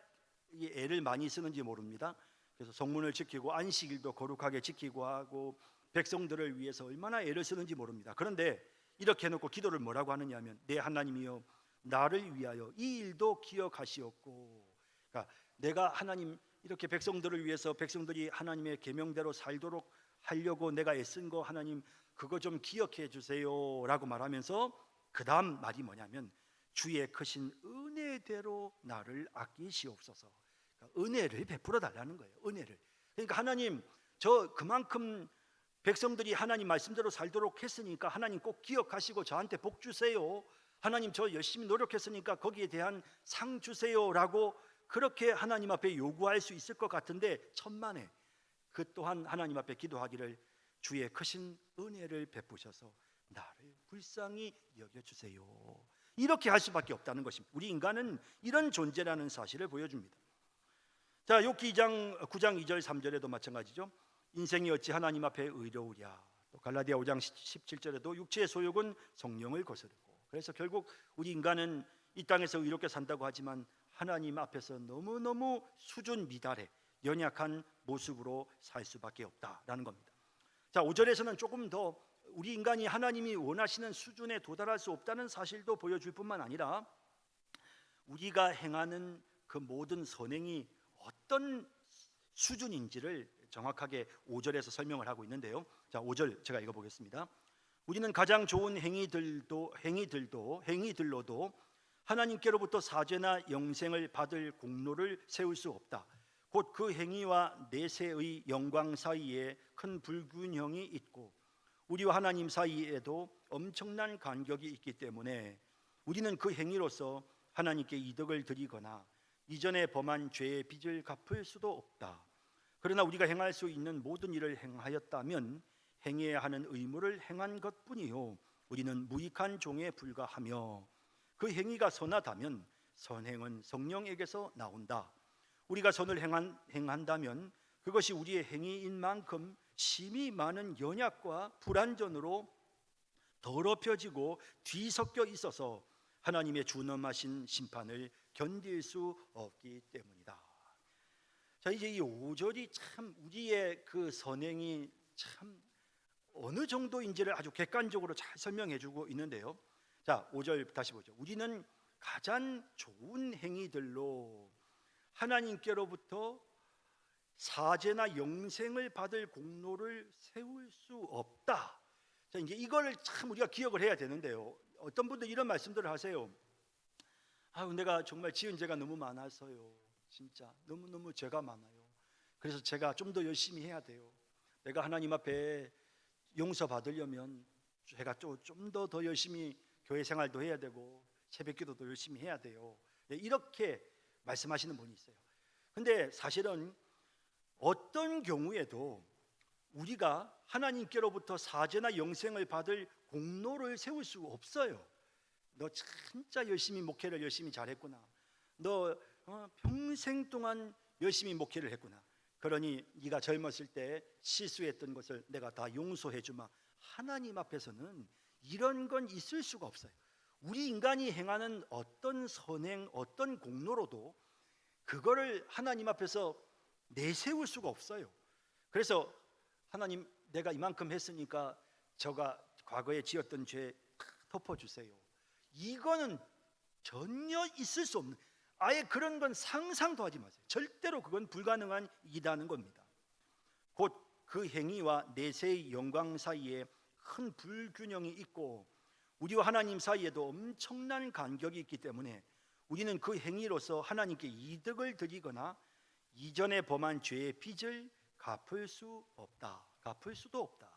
S1: 애를 많이 쓰는지 모릅니다. 그래서 성문을 지키고 안식일도 거룩하게 지키고 하고 백성들을 위해서 얼마나 애를 쓰는지 모릅니다. 그런데 이렇게 해놓고 기도를 뭐라고 하느냐 하면, 내 하나님이여 나를 위하여 이 일도 기억하시옵고. 그러니까 내가 하나님 이렇게 백성들을 위해서, 백성들이 하나님의 계명대로 살도록 하려고 내가 애쓴 거 하나님 그거 좀 기억해 주세요 라고 말하면서 그 다음 말이 뭐냐면, 주의 크신 은혜대로 나를 아끼시옵소서. 그러니까 은혜를 베풀어 달라는 거예요. 은혜를. 그러니까 하나님 저 그만큼 백성들이 하나님 말씀대로 살도록 했으니까 하나님 꼭 기억하시고 저한테 복 주세요. 하나님 저 열심히 노력했으니까 거기에 대한 상 주세요 라고 그렇게 하나님 앞에 요구할 수 있을 것 같은데, 천만에 그 또한 하나님 앞에 기도하기를 주의 크신 은혜를 베푸셔서 나를 불쌍히 여겨주세요, 이렇게 할 수밖에 없다는 것입니다. 우리 인간은 이런 존재라는 사실을 보여줍니다. 자, 욥기 9장 2절 3절에도 마찬가지죠. 인생이 어찌 하나님 앞에 의로우랴. 또 갈라디아 5장 17절에도 육체의 소욕은 성령을 거스르고. 그래서 결국 우리 인간은 이 땅에서 의롭게 산다고 하지만 하나님 앞에서 너무너무 수준 미달해 연약한 모습으로 살 수밖에 없다라는 겁니다. 자, 5절에서는 조금 더 우리 인간이 하나님이 원하시는 수준에 도달할 수 없다는 사실도 보여줄 뿐만 아니라 우리가 행하는 그 모든 선행이 어떤 수준인지를 정확하게 5절에서 설명을 하고 있는데요. 자, 5절 제가 읽어보겠습니다. 우리는 가장 좋은 행위들로도 하나님께로부터 사죄나 영생을 받을 공로를 세울 수 없다. 곧 그 행위와 내세의 영광 사이에 큰 불균형이 있고 우리와 하나님 사이에도 엄청난 간격이 있기 때문에 우리는 그 행위로서 하나님께 이득을 드리거나 이전에 범한 죄의 빚을 갚을 수도 없다. 그러나 우리가 행할 수 있는 모든 일을 행하였다면 행해야 하는 의무를 행한 것뿐이요 우리는 무익한 종에 불과하며 그 행위가 선하다면 선행은 성령에게서 나온다. 우리가 선을 행한다면 그것이 우리의 행위인 만큼 심히 많은 연약과 불완전으로 더럽혀지고 뒤섞여 있어서 하나님의 준엄하신 심판을 견딜 수 없기 때문이다. 자, 이제 이 5절이 참 우리의 그 선행이 참 어느 정도인지를 아주 객관적으로 잘 설명해 주고 있는데요. 자, 5절 다시 보죠. 우리는 가장 좋은 행위들로 하나님께로부터 사죄나 영생을 받을 공로를 세울 수 없다. 자, 이제 이걸 참 우리가 기억을 해야 되는데요. 어떤 분들 이런 말씀들을 하세요. 아유, 내가 정말 지은 죄가 너무 많아서요. 진짜 너무너무 죄가 많아요. 그래서 제가 좀 더 열심히 해야 돼요. 내가 하나님 앞에 용서받으려면 제가 좀 더 열심히 교회 생활도 해야 되고 새벽기도도 열심히 해야 돼요. 이렇게 말씀하시는 분이 있어요. 근데 사실은 어떤 경우에도 우리가 하나님께로부터 사죄나 영생을 받을 공로를 세울 수 없어요. 너 진짜 열심히 목회를 열심히 잘했구나. 너 평생 동안 열심히 목회를 했구나. 그러니 네가 젊었을 때 실수했던 것을 내가 다 용서해 주마. 하나님 앞에서는 이런 건 있을 수가 없어요. 우리 인간이 행하는 어떤 선행, 어떤 공로로도 그거를 하나님 앞에서 내세울 수가 없어요. 그래서 하나님, 내가 이만큼 했으니까 저가 과거에 지었던 죄 덮어주세요. 이거는 전혀 있을 수 없는, 아예 그런 건 상상도 하지 마세요. 절대로 그건 불가능한 일이라는 겁니다. 곧 그 행위와 내세의 영광 사이에 큰 불균형이 있고 우리와 하나님 사이에도 엄청난 간격이 있기 때문에 우리는 그 행위로서 하나님께 이득을 드리거나 이전에 범한 죄의 빚을 갚을 수 없다. 갚을 수도 없다.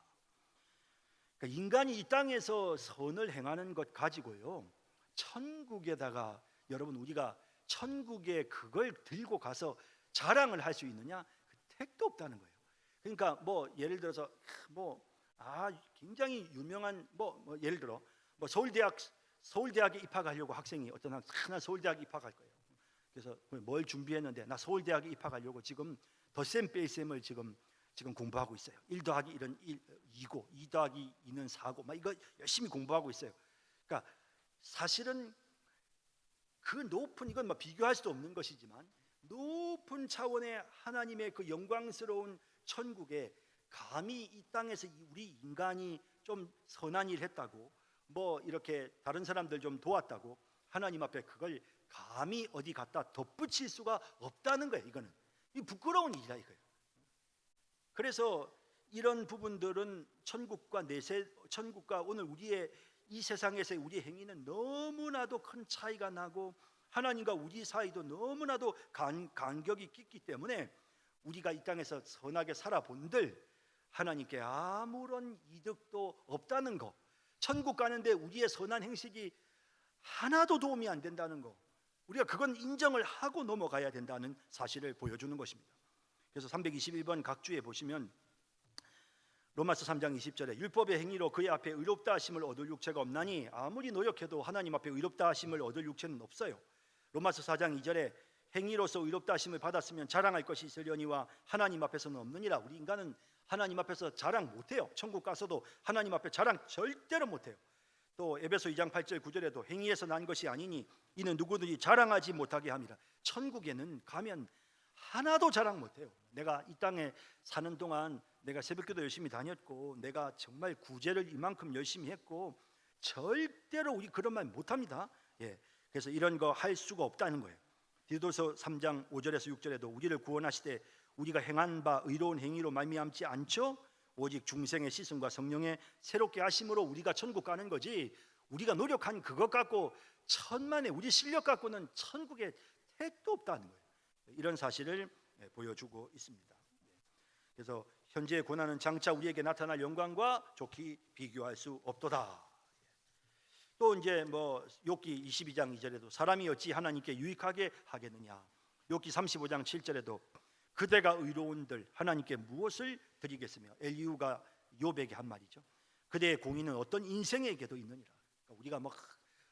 S1: 그러니까 인간이 이 땅에서 선을 행하는 것 가지고요, 천국에다가 여러분 우리가 천국에 그걸 들고 가서 자랑을 할 수 있느냐? 그 택도 없다는 거예요. 그러니까 뭐 예를 들어서 굉장히 유명한 예를 들어 서울대학에 입학하려고 학생이 어떤 학생 나 서울대학에 입학할 거예요. 그래서 뭘 준비했는데 나 서울대학에 입학하려고 지금 덧셈 뺄셈을 지금 공부하고 있어요. 1 더하기 1은 2고 2 더하기 2는 4고 막 이거 열심히 공부하고 있어요. 그러니까 사실은 그 높은, 이건 비교할 수도 없는 것이지만 높은 차원의 하나님의 그 영광스러운 천국에 감히 이 땅에서 우리 인간이 좀 선한 일 했다고 이렇게 다른 사람들 좀 도왔다고 하나님 앞에 그걸 감히 어디 갖다 덧붙일 수가 없다는 거예요. 이거는 이 부끄러운 일이다 이거예요. 그래서 이런 부분들은 천국과 오늘 우리의 이 세상에서의 우리 행위는 너무나도 큰 차이가 나고 하나님과 우리 사이도 너무나도 간격이 깊기 때문에 우리가 이 땅에서 선하게 살아본들 하나님께 아무런 이득도 없다는 거, 천국 가는데 우리의 선한 행실이 하나도 도움이 안 된다는 거, 우리가 그건 인정을 하고 넘어가야 된다는 사실을 보여주는 것입니다. 그래서 321번 각주에 보시면 로마서 3장 20절에 율법의 행위로 그의 앞에 의롭다 하심을 얻을 육체가 없나니 아무리 노력해도 하나님 앞에 의롭다 하심을 얻을 육체는 없어요. 로마서 4장 2절에 행위로서 의롭다 하심을 받았으면 자랑할 것이 있으려니와 하나님 앞에서는 없느니라. 우리 인간은 하나님 앞에서 자랑 못해요. 천국 가서도 하나님 앞에 자랑 절대로 못해요. 또 에베소 2장 8절 9절에도 행위에서 난 것이 아니니 이는 누구든지 자랑하지 못하게 함이라. 천국에는 가면 하나도 자랑 못해요. 내가 이 땅에 사는 동안 내가 새벽기도 열심히 다녔고 내가 정말 구제를 이만큼 열심히 했고 절대로 우리 그런 말 못합니다. 그래서 이런 거 할 수가 없다는 거예요. 디도서 3장 5절에서 6절에도 우리를 구원하시되 우리가 행한 바 의로운 행위로 말미암지 않죠? 오직 중생의 씻음과 성령의 새롭게 하심으로 우리가 천국 가는 거지, 우리가 노력한 그것 갖고 천만에 우리 실력 갖고는 천국에 택도 없다는 거예요. 이런 사실을 보여주고 있습니다. 그래서 현재의 고난은 장차 우리에게 나타날 영광과 좋게 비교할 수 없도다. 또 이제 욥기 22장 2절에도 사람이 어찌 하나님께 유익하게 하겠느냐. 욥기 35장 7절에도 그대가 의로운들 하나님께 무엇을 드리겠으며, 엘리후가 욥에게 한 말이죠. 그대의 공의는 어떤 인생에게도 있느니라. 그러니까 우리가 뭐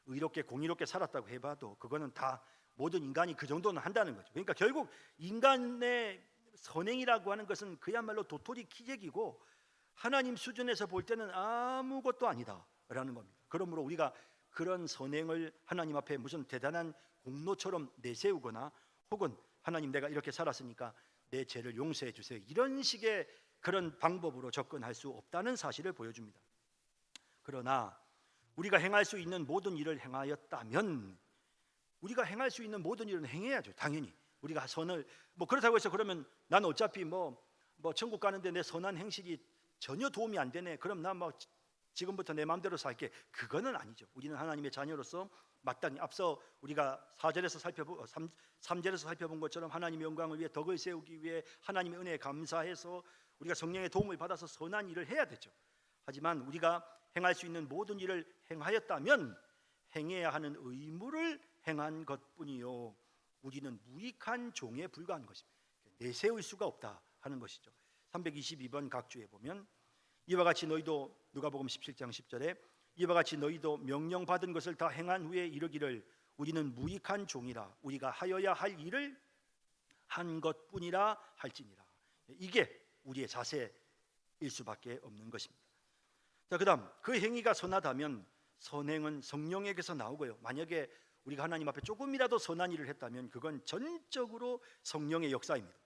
S1: 의롭게 공의롭게 살았다고 해봐도 그거는 다 모든 인간이 그 정도는 한다는 거죠. 그러니까 결국 인간의 선행이라고 하는 것은 그야말로 도토리 키재기고 하나님 수준에서 볼 때는 아무것도 아니다라는 겁니다. 그러므로 우리가 그런 선행을 하나님 앞에 무슨 대단한 공로처럼 내세우거나 혹은 하나님 내가 이렇게 살았으니까 내 죄를 용서해 주세요, 이런 식의 그런 방법으로 접근할 수 없다는 사실을 보여줍니다. 그러나 우리가 행할 수 있는 모든 일을 행하였다면 우리가 행할 수 있는 모든 일은 행해야죠. 당연히 우리가 선을 그렇다고 해서 그러면 난 어차피 뭐 천국 가는데 내 선한 행실이 전혀 도움이 안 되네, 그럼 난 지금부터 내 마음대로 살게, 그거는 아니죠. 우리는 하나님의 자녀로서 마땅히 앞서 우리가 3절에서 살펴본 것처럼 하나님의 영광을 위해 덕을 세우기 위해 하나님의 은혜에 감사해서 우리가 성령의 도움을 받아서 선한 일을 해야 되죠. 하지만 우리가 행할 수 있는 모든 일을 행하였다면 행해야 하는 의무를 행한 것뿐이요 우리는 무익한 종에 불과한 것입니다. 내세울 수가 없다 하는 것이죠. 322번 각주에 보면 이와 같이 너희도, 누가복음 17장 10절에 이와 같이 너희도 명령받은 것을 다 행한 후에 이르기를 우리는 무익한 종이라 우리가 하여야 할 일을 한 것뿐이라 할지니라. 이게 우리의 자세일 수밖에 없는 것입니다. 자, 그다음 그 행위가 선하다면 선행은 성령에게서 나오고요. 만약에 우리가 하나님 앞에 조금이라도 선한 일을 했다면 그건 전적으로 성령의 역사입니다.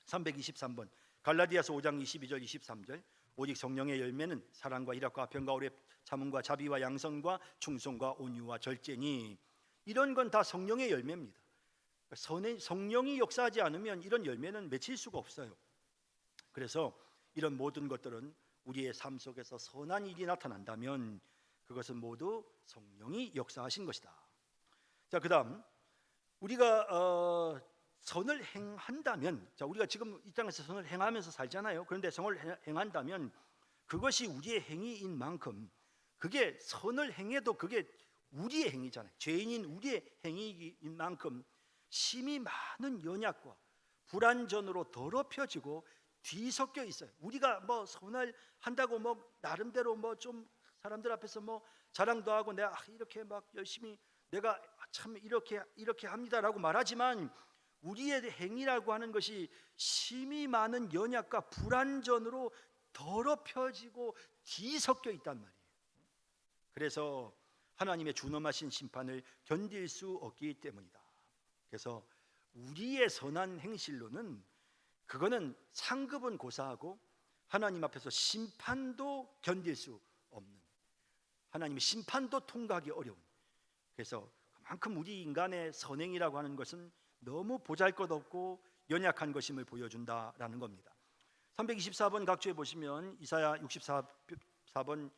S1: 323번 갈라디아서 5장 22절 23절 오직 성령의 열매는 사랑과 희락과 평과 오래 참음과 자비와 양선과 충성과 온유와 절제니, 이런 건 다 성령의 열매입니다. 성령이 역사하지 않으면 이런 열매는 맺힐 수가 없어요. 그래서 이런 모든 것들은 우리의 삶 속에서 선한 일이 나타난다면 그것은 모두 성령이 역사하신 것이다. 자, 그다음 우리가 선을 행한다면, 자, 우리가 지금 이 땅에서 선을 행하면서 살잖아요. 그런데 선을 행한다면 그것이 우리의 행위인 만큼, 그게 선을 행해도 그게 우리의 행위잖아요. 죄인인 우리의 행위인 만큼 심히 많은 연약과 불완전으로 더럽혀지고 뒤섞여 있어요. 우리가 선을 한다고 나름대로 좀 사람들 앞에서 자랑도 하고 내가 이렇게 열심히 내가 참 이렇게 합니다라고 말하지만 우리의 행위라고 하는 것이 심히 많은 연약과 불완전으로 더럽혀지고 뒤섞여 있단 말이에요. 그래서 하나님의 준엄하신 심판을 견딜 수 없기 때문이다. 그래서 우리의 선한 행실로는 그거는 상급은 고사하고 하나님 앞에서 심판도 견딜 수 없는, 하나님의 심판도 통과하기 어려운, 그래서 그만큼 우리 인간의 선행이라고 하는 것은 너무 보잘것없고 연약한 것임을 보여준다라는 겁니다. 324번 각주에 보시면 이사야 64번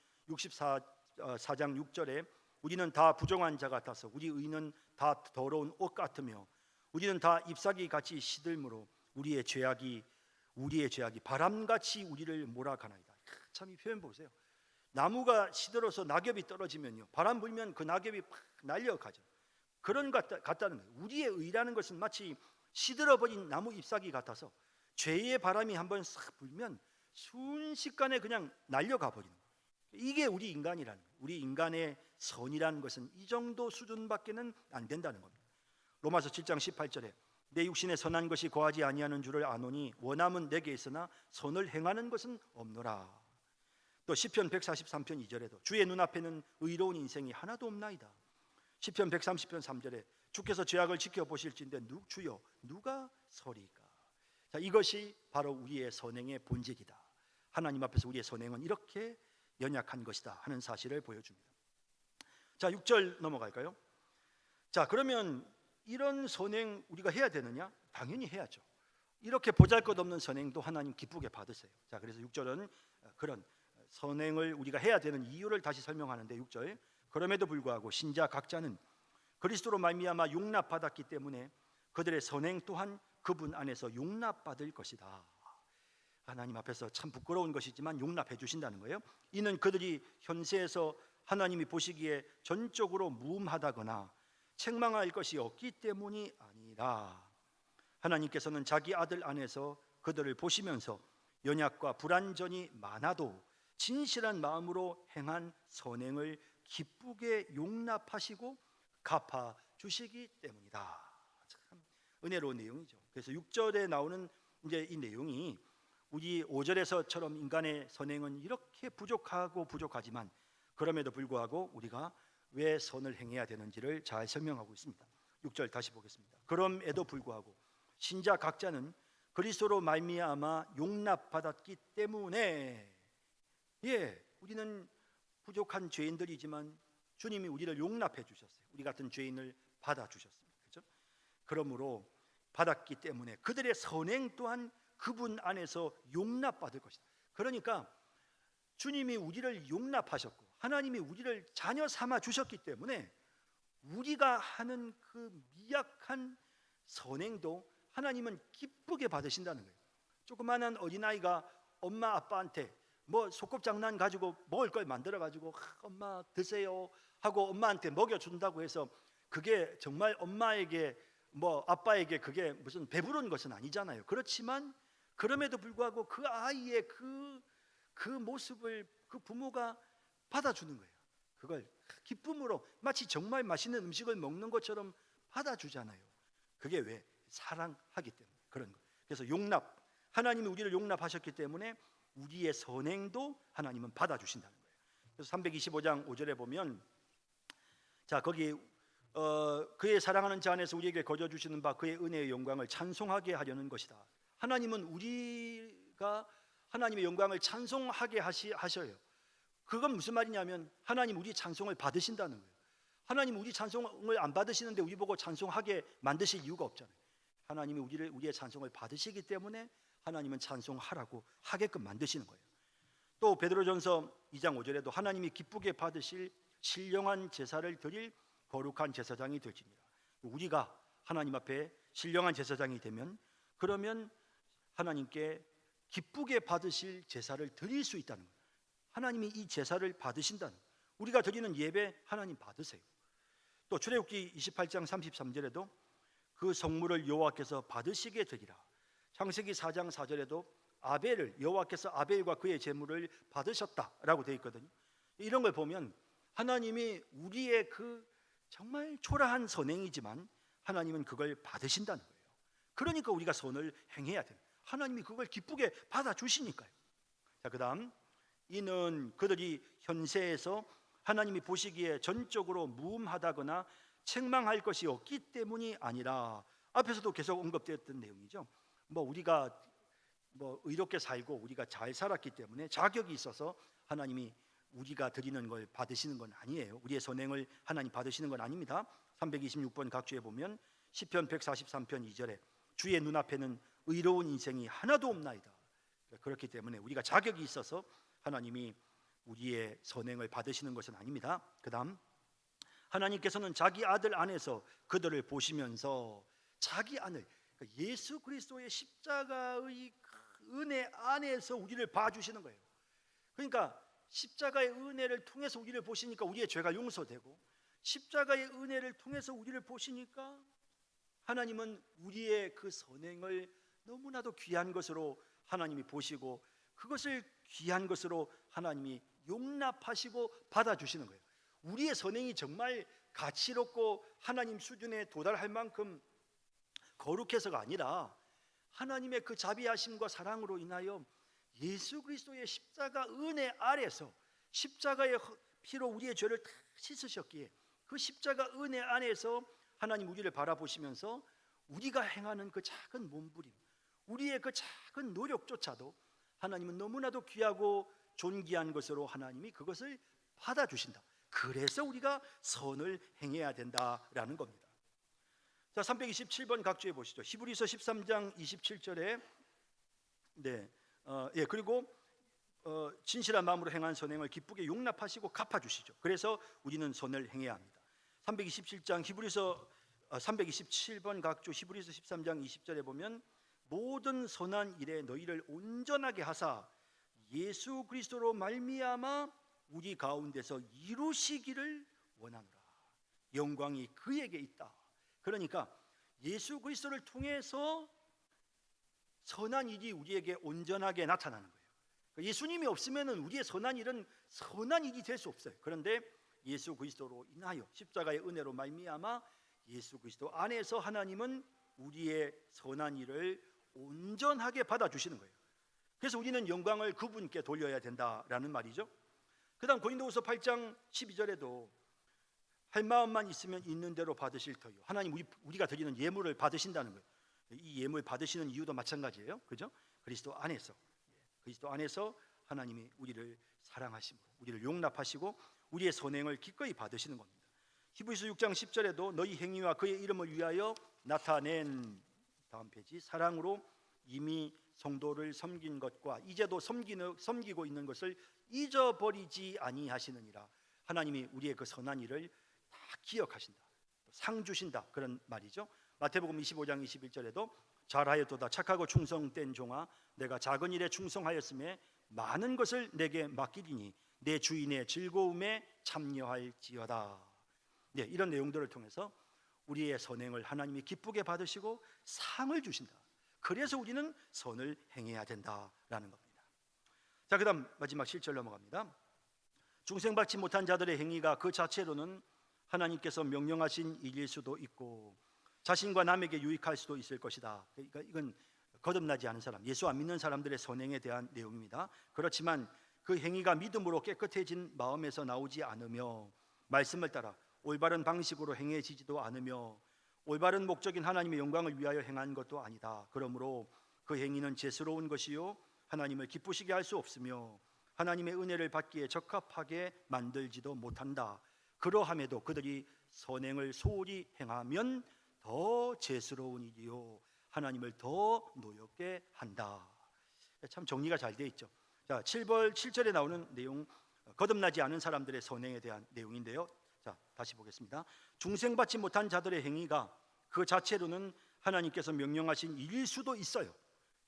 S1: 4장 6절에 우리는 다 부정한 자 같아서 우리 의는 다 더러운 옷 같으며 우리는 다 잎사귀 같이 시들므로 우리의 죄악이 바람같이 우리를 몰아가나이다. 참 이 표현 보세요. 나무가 시들어서 낙엽이 떨어지면요, 바람 불면 그 낙엽이 팍 날려가죠. 그런 것 같다는 거예요. 우리의 의라는 것은 마치 시들어버린 나무 잎사귀 같아서 죄의 바람이 한번 싹 불면 순식간에 그냥 날려가 버리는 거예요. 이게 우리 인간이라는 거예요. 우리 인간의 선이라는 것은 이 정도 수준밖에는 안 된다는 겁니다. 로마서 7장 18절에 내 육신에 선한 것이 거하지 아니하는 줄을 아노니 원함은 내게 있으나 선을 행하는 것은 없노라. 또 시편 143편 2절에도 주의 눈앞에는 의로운 인생이 하나도 없나이다. 시편 130편 3절에 주께서 죄악을 지켜보실진데 주여 누가 서리까. 자, 이것이 바로 우리의 선행의 본질이다. 하나님 앞에서 우리의 선행은 이렇게 연약한 것이다 하는 사실을 보여줍니다. 자, 6절 넘어갈까요? 자, 그러면 이런 선행 우리가 해야 되느냐? 당연히 해야죠. 이렇게 보잘것없는 선행도 하나님 기쁘게 받으세요. 자, 그래서 6절은 그런 선행을 우리가 해야 되는 이유를 다시 설명하는데 6절 그럼에도 불구하고 신자 각자는 그리스도로 말미암아 용납받았기 때문에 그들의 선행 또한 그분 안에서 용납받을 것이다. 하나님 앞에서 참 부끄러운 것이지만 용납해 주신다는 거예요. 이는 그들이 현세에서 하나님이 보시기에 전적으로 무음하다거나 책망할 것이 없기 때문이 아니라 하나님께서는 자기 아들 안에서 그들을 보시면서 연약과 불완전이 많아도 진실한 마음으로 행한 선행을 기쁘게 용납하시고 갚아 주시기 때문이다. 참 은혜로운 내용이죠. 그래서 6절에 나오는 이제 이 내용이 우리 5절에서처럼 인간의 선행은 이렇게 부족하지만 그럼에도 불구하고 우리가 왜 선을 행해야 되는지를 잘 설명하고 있습니다. 6절 다시 보겠습니다. 그럼에도 불구하고 신자 각자는 그리스도로 말미암아 용납받았기 때문에, 우리는 부족한 죄인들이지만 주님이 우리를 용납해 주셨어요. 우리 같은 죄인을 받아 주셨습니다. 그렇죠? 그러므로 받았기 때문에 그들의 선행 또한 그분 안에서 용납받을 것이다. 그러니까 주님이 우리를 용납하셨고 하나님이 우리를 자녀 삼아 주셨기 때문에 우리가 하는 그 미약한 선행도 하나님은 기쁘게 받으신다는 거예요. 조그마한 어린아이가 엄마 아빠한테 뭐 소꿉장난 가지고 먹을 걸 만들어 가지고 엄마 드세요 하고 엄마한테 먹여준다고 해서 그게 정말 엄마에게 뭐 아빠에게 그게 무슨 배부른 것은 아니잖아요. 그렇지만 그럼에도 불구하고 그 아이의 그 모습을 그 부모가 받아주는 거예요. 그걸 기쁨으로 마치 정말 맛있는 음식을 먹는 것처럼 받아주잖아요. 그게 왜? 사랑하기 때문에 그런 거예요. 그래서 용납, 하나님이 우리를 용납하셨기 때문에 우리의 선행도 하나님은 받아주신다는 거예요. 그래서 325장 5절에 보면 자 거기 그의 사랑하는 자 안에서 우리에게 거저 주시는 바 그의 은혜의 영광을 찬송하게 하려는 것이다. 하나님은 우리가 하나님의 영광을 찬송하게 하셔요. 그건 무슨 말이냐면 하나님 우리 찬송을 받으신다는 거예요. 하나님 우리 찬송을 안 받으시는데 우리 보고 찬송하게 만드실 이유가 없잖아요. 하나님이 우리의 찬송을 받으시기 때문에 하나님은 찬송하라고 하게끔 만드시는 거예요. 또 베드로전서 2장 5절에도 하나님이 기쁘게 받으실 신령한 제사를 드릴 거룩한 제사장이 될지니라. 우리가 하나님 앞에 신령한 제사장이 되면 그러면 하나님께 기쁘게 받으실 제사를 드릴 수 있다는 거예요. 하나님이 이 제사를 받으신다는 거예요. 우리가 드리는 예배 하나님 받으세요. 또 출애굽기 28장 33절에도 그 성물을 여호와께서 받으시게 되리라. 창세기 4장 4절에도 아벨을 여호와께서 아벨과 그의 제물을 받으셨다라고 되어 있거든요. 이런 걸 보면 하나님이 우리의 그 정말 초라한 선행이지만 하나님은 그걸 받으신다는 거예요. 그러니까 우리가 선을 행해야 돼요. 하나님이 그걸 기쁘게 받아주시니까요. 자, 그 다음 이는 그들이 현세에서 하나님이 보시기에 전적으로 무음하다거나 책망할 것이 없기 때문이 아니라, 앞에서도 계속 언급되었던 내용이죠. 우리가 의롭게 살고 우리가 잘 살았기 때문에 자격이 있어서 하나님이 우리가 드리는 걸 받으시는 건 아니에요. 우리의 선행을 하나님 받으시는 건 아닙니다. 326번 각주에 보면 시편 143편 2절에 주의 눈앞에는 의로운 인생이 하나도 없나이다. 그렇기 때문에 우리가 자격이 있어서 하나님이 우리의 선행을 받으시는 것은 아닙니다. 그 다음 하나님께서는 자기 아들 안에서 그들을 보시면서 자기 아들, 그러니까 예수 그리스도의 십자가의 은혜 안에서 우리를 봐주시는 거예요. 그러니까 십자가의 은혜를 통해서 우리를 보시니까 우리의 죄가 용서되고, 십자가의 은혜를 통해서 우리를 보시니까 하나님은 우리의 그 선행을 너무나도 귀한 것으로 하나님이 보시고 그것을 귀한 것으로 하나님이 용납하시고 받아주시는 거예요. 우리의 선행이 정말 가치롭고 하나님 수준에 도달할 만큼 거룩해서가 아니라 하나님의 그 자비하심과 사랑으로 인하여 예수 그리스도의 십자가 은혜 아래서 십자가의 피로 우리의 죄를 다 씻으셨기에 그 십자가 은혜 안에서 하나님 우리를 바라보시면서 우리가 행하는 그 작은 몸부림, 우리의 그 작은 노력조차도 하나님은 너무나도 귀하고 존귀한 것으로 하나님이 그것을 받아주신다. 그래서 우리가 선을 행해야 된다라는 겁니다. 자, 327번 각주에 보시죠. 히브리서 13장 27절에 그리고 진실한 마음으로 행한 선행을 기쁘게 용납하시고 갚아주시죠. 그래서 우리는 선을 행해야 합니다. 327장 히브리서 327번 각주 히브리서 13장 20절에 보면 모든 선한 일에 너희를 온전하게 하사 예수 그리스도로 말미암아 우리 가운데서 이루시기를 원하노라. 영광이 그에게 있다. 그러니까 예수 그리스도를 통해서 선한 일이 우리에게 온전하게 나타나는 거예요. 예수님이 없으면은 우리의 선한 일은 선한 일이 될 수 없어요. 그런데 예수 그리스도로 인하여 십자가의 은혜로 말미암아 예수 그리스도 안에서 하나님은 우리의 선한 일을 온전하게 받아주시는 거예요. 그래서 우리는 영광을 그분께 돌려야 된다라는 말이죠. 그 다음 고린도후서 8장 12절에도 할 마음만 있으면 있는 대로 받으실 터요. 하나님 우리가 드리는 예물을 받으신다는 거예요. 이 예물 받으시는 이유도 마찬가지예요. 그죠? 그리스도 안에서 하나님이 우리를 사랑하심으로 우리를 용납하시고 우리의 선행을 기꺼이 받으시는 겁니다. 히브리서 6장 10절에도 너희 행위와 그의 이름을 위하여 나타낸, 다음 페이지, 사랑으로 이미 성도를 섬긴 것과 이제도 섬기고 있는 것을 잊어버리지 아니하시느니라. 하나님이 우리의 그 선한 일을 다 기억하신다, 상 주신다, 그런 말이죠. 마태복음 25장 21절에도 잘하였도다 착하고 충성된 종아, 내가 작은 일에 충성하였음에 많은 것을 내게 맡기리니 내 주인의 즐거움에 참여할지어다. 네, 이런 내용들을 통해서 우리의 선행을 하나님이 기쁘게 받으시고 상을 주신다. 그래서 우리는 선을 행해야 된다라는 겁니다. 자, 그다음 마지막 7절 넘어갑니다. 중생받지 못한 자들의 행위가 그 자체로는 하나님께서 명령하신 일일 수도 있고 자신과 남에게 유익할 수도 있을 것이다. 그러니까 이건 거듭나지 않은 사람, 예수 안 믿는 사람들의 선행에 대한 내용입니다. 그렇지만 그 행위가 믿음으로 깨끗해진 마음에서 나오지 않으며 말씀을 따라 올바른 방식으로 행해지지도 않으며 올바른 목적인 하나님의 영광을 위하여 행한 것도 아니다. 그러므로 그 행위는 죄스러운 것이요 하나님을 기쁘시게 할 수 없으며 하나님의 은혜를 받기에 적합하게 만들지도 못한다. 그러함에도 그들이 선행을 소홀히 행하면 더 죄스러운 일이요 하나님을 더 노엽게 한다. 참 정리가 잘 돼 있죠. 자, 7절에 나오는 내용, 거듭나지 않은 사람들의 선행에 대한 내용인데요. 자, 다시 보겠습니다. 중생받지 못한 자들의 행위가 그 자체로는 하나님께서 명령하신 일일 수도 있어요.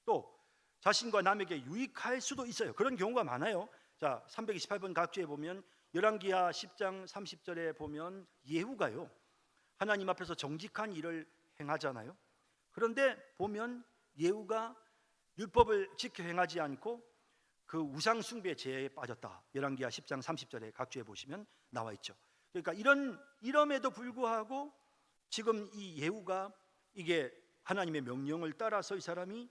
S1: 또 자신과 남에게 유익할 수도 있어요. 그런 경우가 많아요. 자, 328번 각주에 보면 열왕기하 10장 30절에 보면 예후가요, 하나님 앞에서 정직한 일을 행하잖아요. 그런데 보면 예후가 율법을 지켜 행하지 않고 그 우상 숭배 죄에 빠졌다. 열왕기하 10장 30절에 각주에 보시면 나와 있죠. 그러니까 이럼에도 불구하고 지금 이 예후가 이게 하나님의 명령을 따라서 이 사람이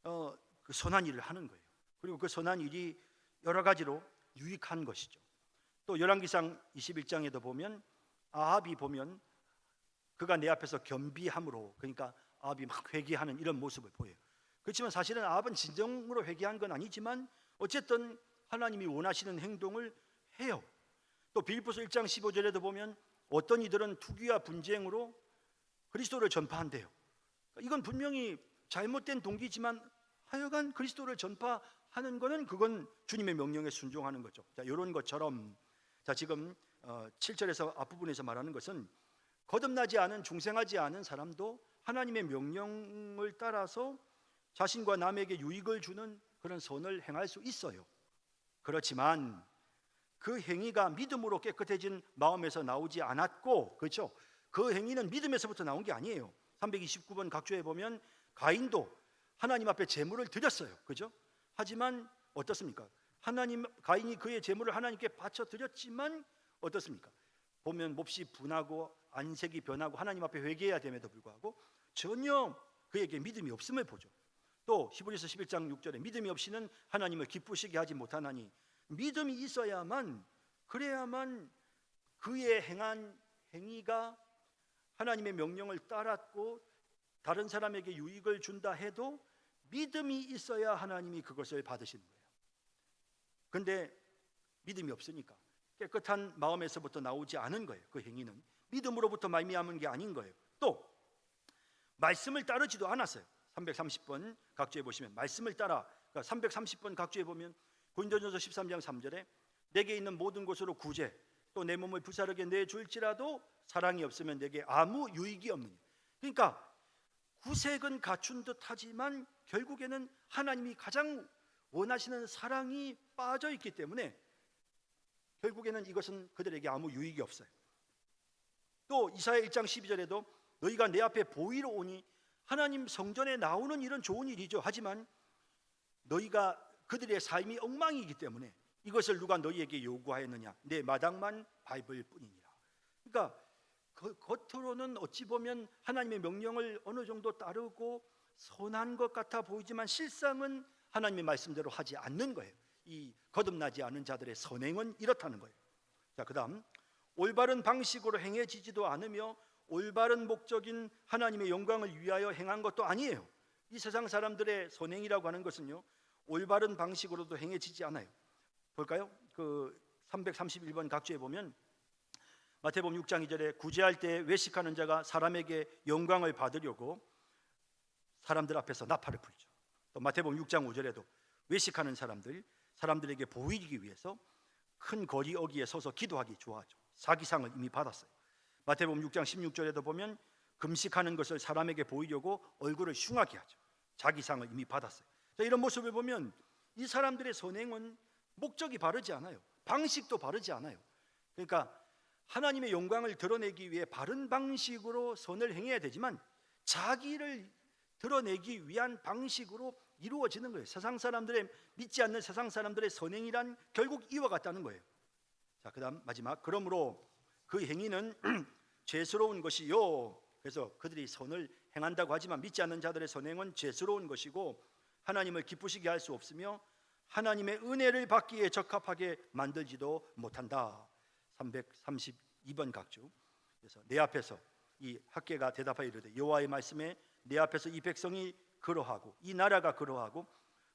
S1: 그 선한 일을 하는 거예요. 그리고 그 선한 일이 여러 가지로 유익한 것이죠. 또 열왕기상 21장에도 보면 아합이 보면 그가 내 앞에서 겸비함으로, 그러니까 아합이 막 회개하는 이런 모습을 보여요. 그렇지만 사실은 아합은 진정으로 회개한 건 아니지만 어쨌든 하나님이 원하시는 행동을 해요. 또 빌립보서 1장 15절에도 보면 어떤 이들은 투기와 분쟁으로 그리스도를 전파한대요. 이건 분명히 잘못된 동기지만 하여간 그리스도를 전파하는 것은 그건 주님의 명령에 순종하는 거죠. 자, 이런 것처럼 자, 지금 7절에서 앞부분에서 말하는 것은 거듭나지 않은 중생하지 않은 사람도 하나님의 명령을 따라서 자신과 남에게 유익을 주는 그런 선을 행할 수 있어요. 그렇지만 그 행위가 믿음으로 깨끗해진 마음에서 나오지 않았고, 그렇죠? 그 행위는 믿음에서부터 나온 게 아니에요. 329번 각주에 보면 가인도 하나님 앞에 제물을 드렸어요. 그죠? 하지만 어떻습니까? 가인이 그의 제물을 하나님께 바쳐 드렸지만 어떻습니까? 보면 몹시 분하고 안색이 변하고 하나님 앞에 회개해야 됨에도 불구하고 전혀 그에게 믿음이 없음을 보죠. 또 히브리서 11장 6절에 믿음이 없이는 하나님을 기쁘시게 하지 못하나니, 믿음이 있어야만, 그래야만 그의 행한 행위가 하나님의 명령을 따랐고 다른 사람에게 유익을 준다 해도 믿음이 있어야 하나님이 그것을 받으시는 거예요. 그런데 믿음이 없으니까 깨끗한 마음에서부터 나오지 않은 거예요. 그 행위는 믿음으로부터 말미암은 게 아닌 거예요. 또 말씀을 따르지도 않았어요. 330번 각주에 보시면 말씀을 따라, 그러니까 330번 각주에 보면 고린도전서 13장 3절에 내게 있는 모든 것으로 구제 또 내 몸을 부사르게 내줄지라도 사랑이 없으면 내게 아무 유익이 없느니. 그러니까 구색은 갖춘 듯하지만 결국에는 하나님이 가장 원하시는 사랑이 빠져 있기 때문에 결국에는 이것은 그들에게 아무 유익이 없어요. 또 이사야 1장 12절에도 너희가 내 앞에 보이러 오니, 하나님 성전에 나오는 일은 좋은 일이죠. 하지만 너희가 그들의 삶이 엉망이기 때문에 이것을 누가 너희에게 요구하였느냐? 내 마당만 밟을 뿐이니라. 그러니까 겉으로는 어찌 보면 하나님의 명령을 어느 정도 따르고 선한 것 같아 보이지만 실상은 하나님의 말씀대로 하지 않는 거예요. 이 거듭나지 않은 자들의 선행은 이렇다는 거예요. 자, 그다음 올바른 방식으로 행해지지도 않으며 올바른 목적인 하나님의 영광을 위하여 행한 것도 아니에요. 이 세상 사람들의 선행이라고 하는 것은요, 올바른 방식으로도 행해지지 않아요. 볼까요? 그 331번 각주에 보면 마태복음 6장 2절에 구제할 때 외식하는 자가 사람에게 영광을 받으려고 사람들 앞에서 나팔을 불죠. 또 마태복음 6장 5절에도 외식하는 사람들에게 보이기 위해서 큰 거리 어귀에 서서 기도하기 좋아하죠. 사기상을 이미 받았어요. 마태복음 6장 16절에도 보면 금식하는 것을 사람에게 보이려고 얼굴을 흉하게 하죠. 자기 상을 이미 받았어요. 자, 이런 모습을 보면 이 사람들의 선행은 목적이 바르지 않아요. 방식도 바르지 않아요. 그러니까 하나님의 영광을 드러내기 위해 바른 방식으로 선을 행해야 되지만 자기를 드러내기 위한 방식으로 이루어지는 거예요. 믿지 않는 세상 사람들의 선행이란 결국 이와 같다는 거예요. 자, 그다음 마지막, 그러므로 그 행위는 죄스러운 것이요. 그래서 그들이 선을 행한다고 하지만 믿지 않는 자들의 선행은 죄스러운 것이고 하나님을 기쁘시게 할 수 없으며 하나님의 은혜를 받기에 적합하게 만들지도 못한다. 332번 각주. 그래서 내 앞에서 이 학계가 대답하여 이르되 여호와의 말씀에 내 앞에서 이 백성이 그러하고 이 나라가 그러하고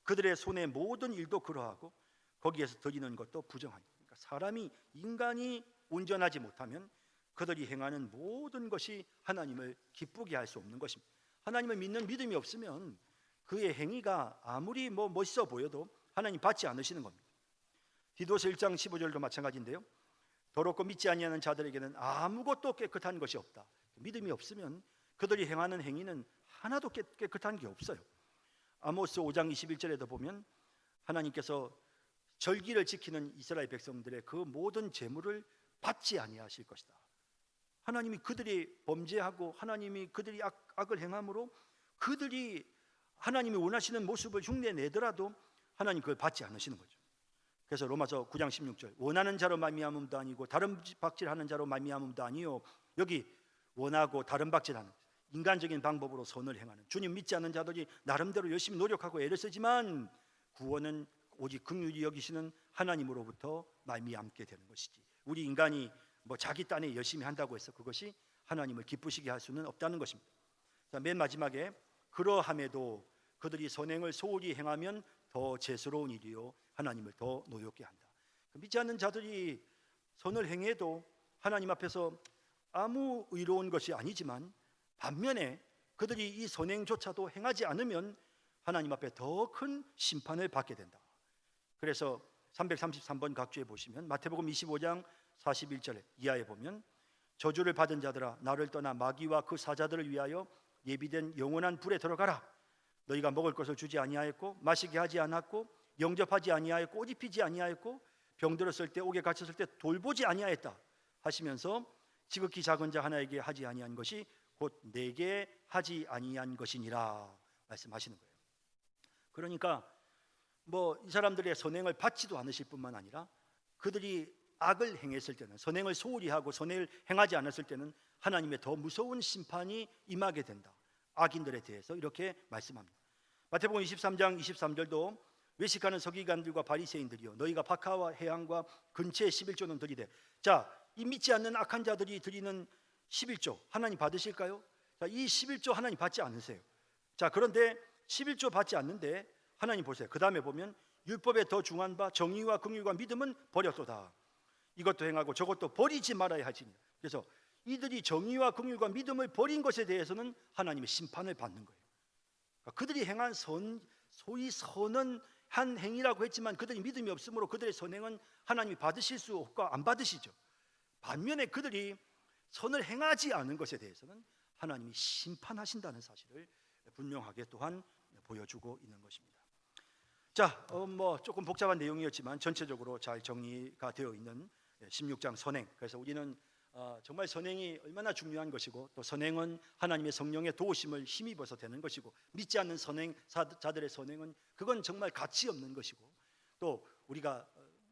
S1: 그들의 손의 모든 일도 그러하고 거기에서 드리는 것도 부정하니. 그러니까 인간이 온전하지 못하면 그들이 행하는 모든 것이 하나님을 기쁘게 할 수 없는 것입니다. 하나님을 믿는 믿음이 없으면 그의 행위가 아무리 멋있어 보여도 하나님 받지 않으시는 겁니다. 디도서 1장 15절도 마찬가지인데요. 더럽고 믿지 아니하는 자들에게는 아무것도 깨끗한 것이 없다. 믿음이 없으면 그들이 행하는 행위는 하나도 깨끗한 게 없어요. 아모스 5장 21절에도 보면 하나님께서 절기를 지키는 이스라엘 백성들의 그 모든 재물을 받지 아니하실 것이다. 하나님이 그들이 범죄하고 하나님이 그들이 악을 행함으로 그들이 하나님이 원하시는 모습을 흉내내더라도 하나님 그걸 받지 않으시는 거죠. 그래서 로마서 9장 16절 원하는 자로 말미암음도 아니고 다른 박질하는 자로 말미암음도 아니요. 여기 원하고 다른 박질하는 인간적인 방법으로 선을 행하는 주님 믿지 않는 자들이 나름대로 열심히 노력하고 애를 쓰지만 구원은 오직 긍휼히 여기시는 하나님으로부터 말미암게 되는 것이지 우리 인간이 자기 딴에 열심히 한다고 해서 그것이 하나님을 기쁘시게 할 수는 없다는 것입니다. 자, 맨 마지막에 그러함에도 그들이 선행을 소홀히 행하면 더 죄스러운 일이요 하나님을 더 노엽게 한다. 믿지 않는 자들이 선을 행해도 하나님 앞에서 아무 의로운 것이 아니지만 반면에 그들이 이 선행조차도 행하지 않으면 하나님 앞에 더 큰 심판을 받게 된다. 그래서 333번 각주에 보시면 마태복음 25장 41절 이하에 보면 저주를 받은 자들아 나를 떠나 마귀와 그 사자들을 위하여 예비된 영원한 불에 들어가라. 너희가 먹을 것을 주지 아니하였고 마시게 하지 않았고 영접하지 아니하였고 옷 입히지 아니하였고 병들었을 때 옥에 갇혔을 때 돌보지 아니하였다 하시면서 지극히 작은 자 하나에게 하지 아니한 것이 곧 내게 하지 아니한 것이니라 말씀하시는 거예요. 그러니까 이 사람들의 선행을 받지도 않으실 뿐만 아니라 그들이 악을 행했을 때는 선행을 소홀히 하고 선행을 행하지 않았을 때는 하나님의 더 무서운 심판이 임하게 된다. 악인들에 대해서 이렇게 말씀합니다. 마태복음 23장 23절도 외식하는 서기관들과 바리새인들이여 너희가 박하와 해양과 근처의 11조는 드리되 자, 이 믿지 않는 악한 자들이 드리는 11조 하나님 받으실까요? 자, 이 11조 하나님 받지 않으세요. 자, 그런데 11조 받지 않는데 하나님 보세요. 그 다음에 보면 율법에 더 중한 바 정의와 긍휼과 믿음은 버렸도다. 이것도 행하고 저것도 버리지 말아야 하지니. 그래서 이들이 정의와 긍휼과 믿음을 버린 것에 대해서는 하나님의 심판을 받는 거예요. 그러니까 그들이 행한 소위 선은 한 행위라고 했지만 그들이 믿음이 없으므로 그들의 선행은 하나님이 받으실 수 없고 안 받으시죠. 반면에 그들이 선을 행하지 않은 것에 대해서는 하나님이 심판하신다는 사실을 분명하게 또한 보여주고 있는 것입니다. 자, 조금 복잡한 내용이었지만 전체적으로 잘 정리가 되어 있는 16장 선행. 그래서 우리는 정말 선행이 얼마나 중요한 것이고, 또 선행은 하나님의 성령의 도우심을 힘입어서 되는 것이고, 믿지 않는 선행자들의 선행은 그건 정말 가치 없는 것이고, 또 우리가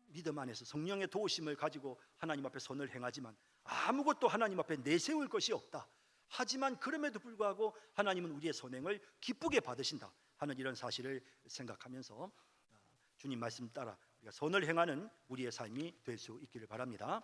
S1: 믿음 안에서 성령의 도우심을 가지고 하나님 앞에 선을 행하지만 아무것도 하나님 앞에 내세울 것이 없다. 하지만 그럼에도 불구하고 하나님은 우리의 선행을 기쁘게 받으신다 하는 이런 사실을 생각하면서 주님 말씀 따라 우리가 선을 행하는 우리의 삶이 될 수 있기를 바랍니다.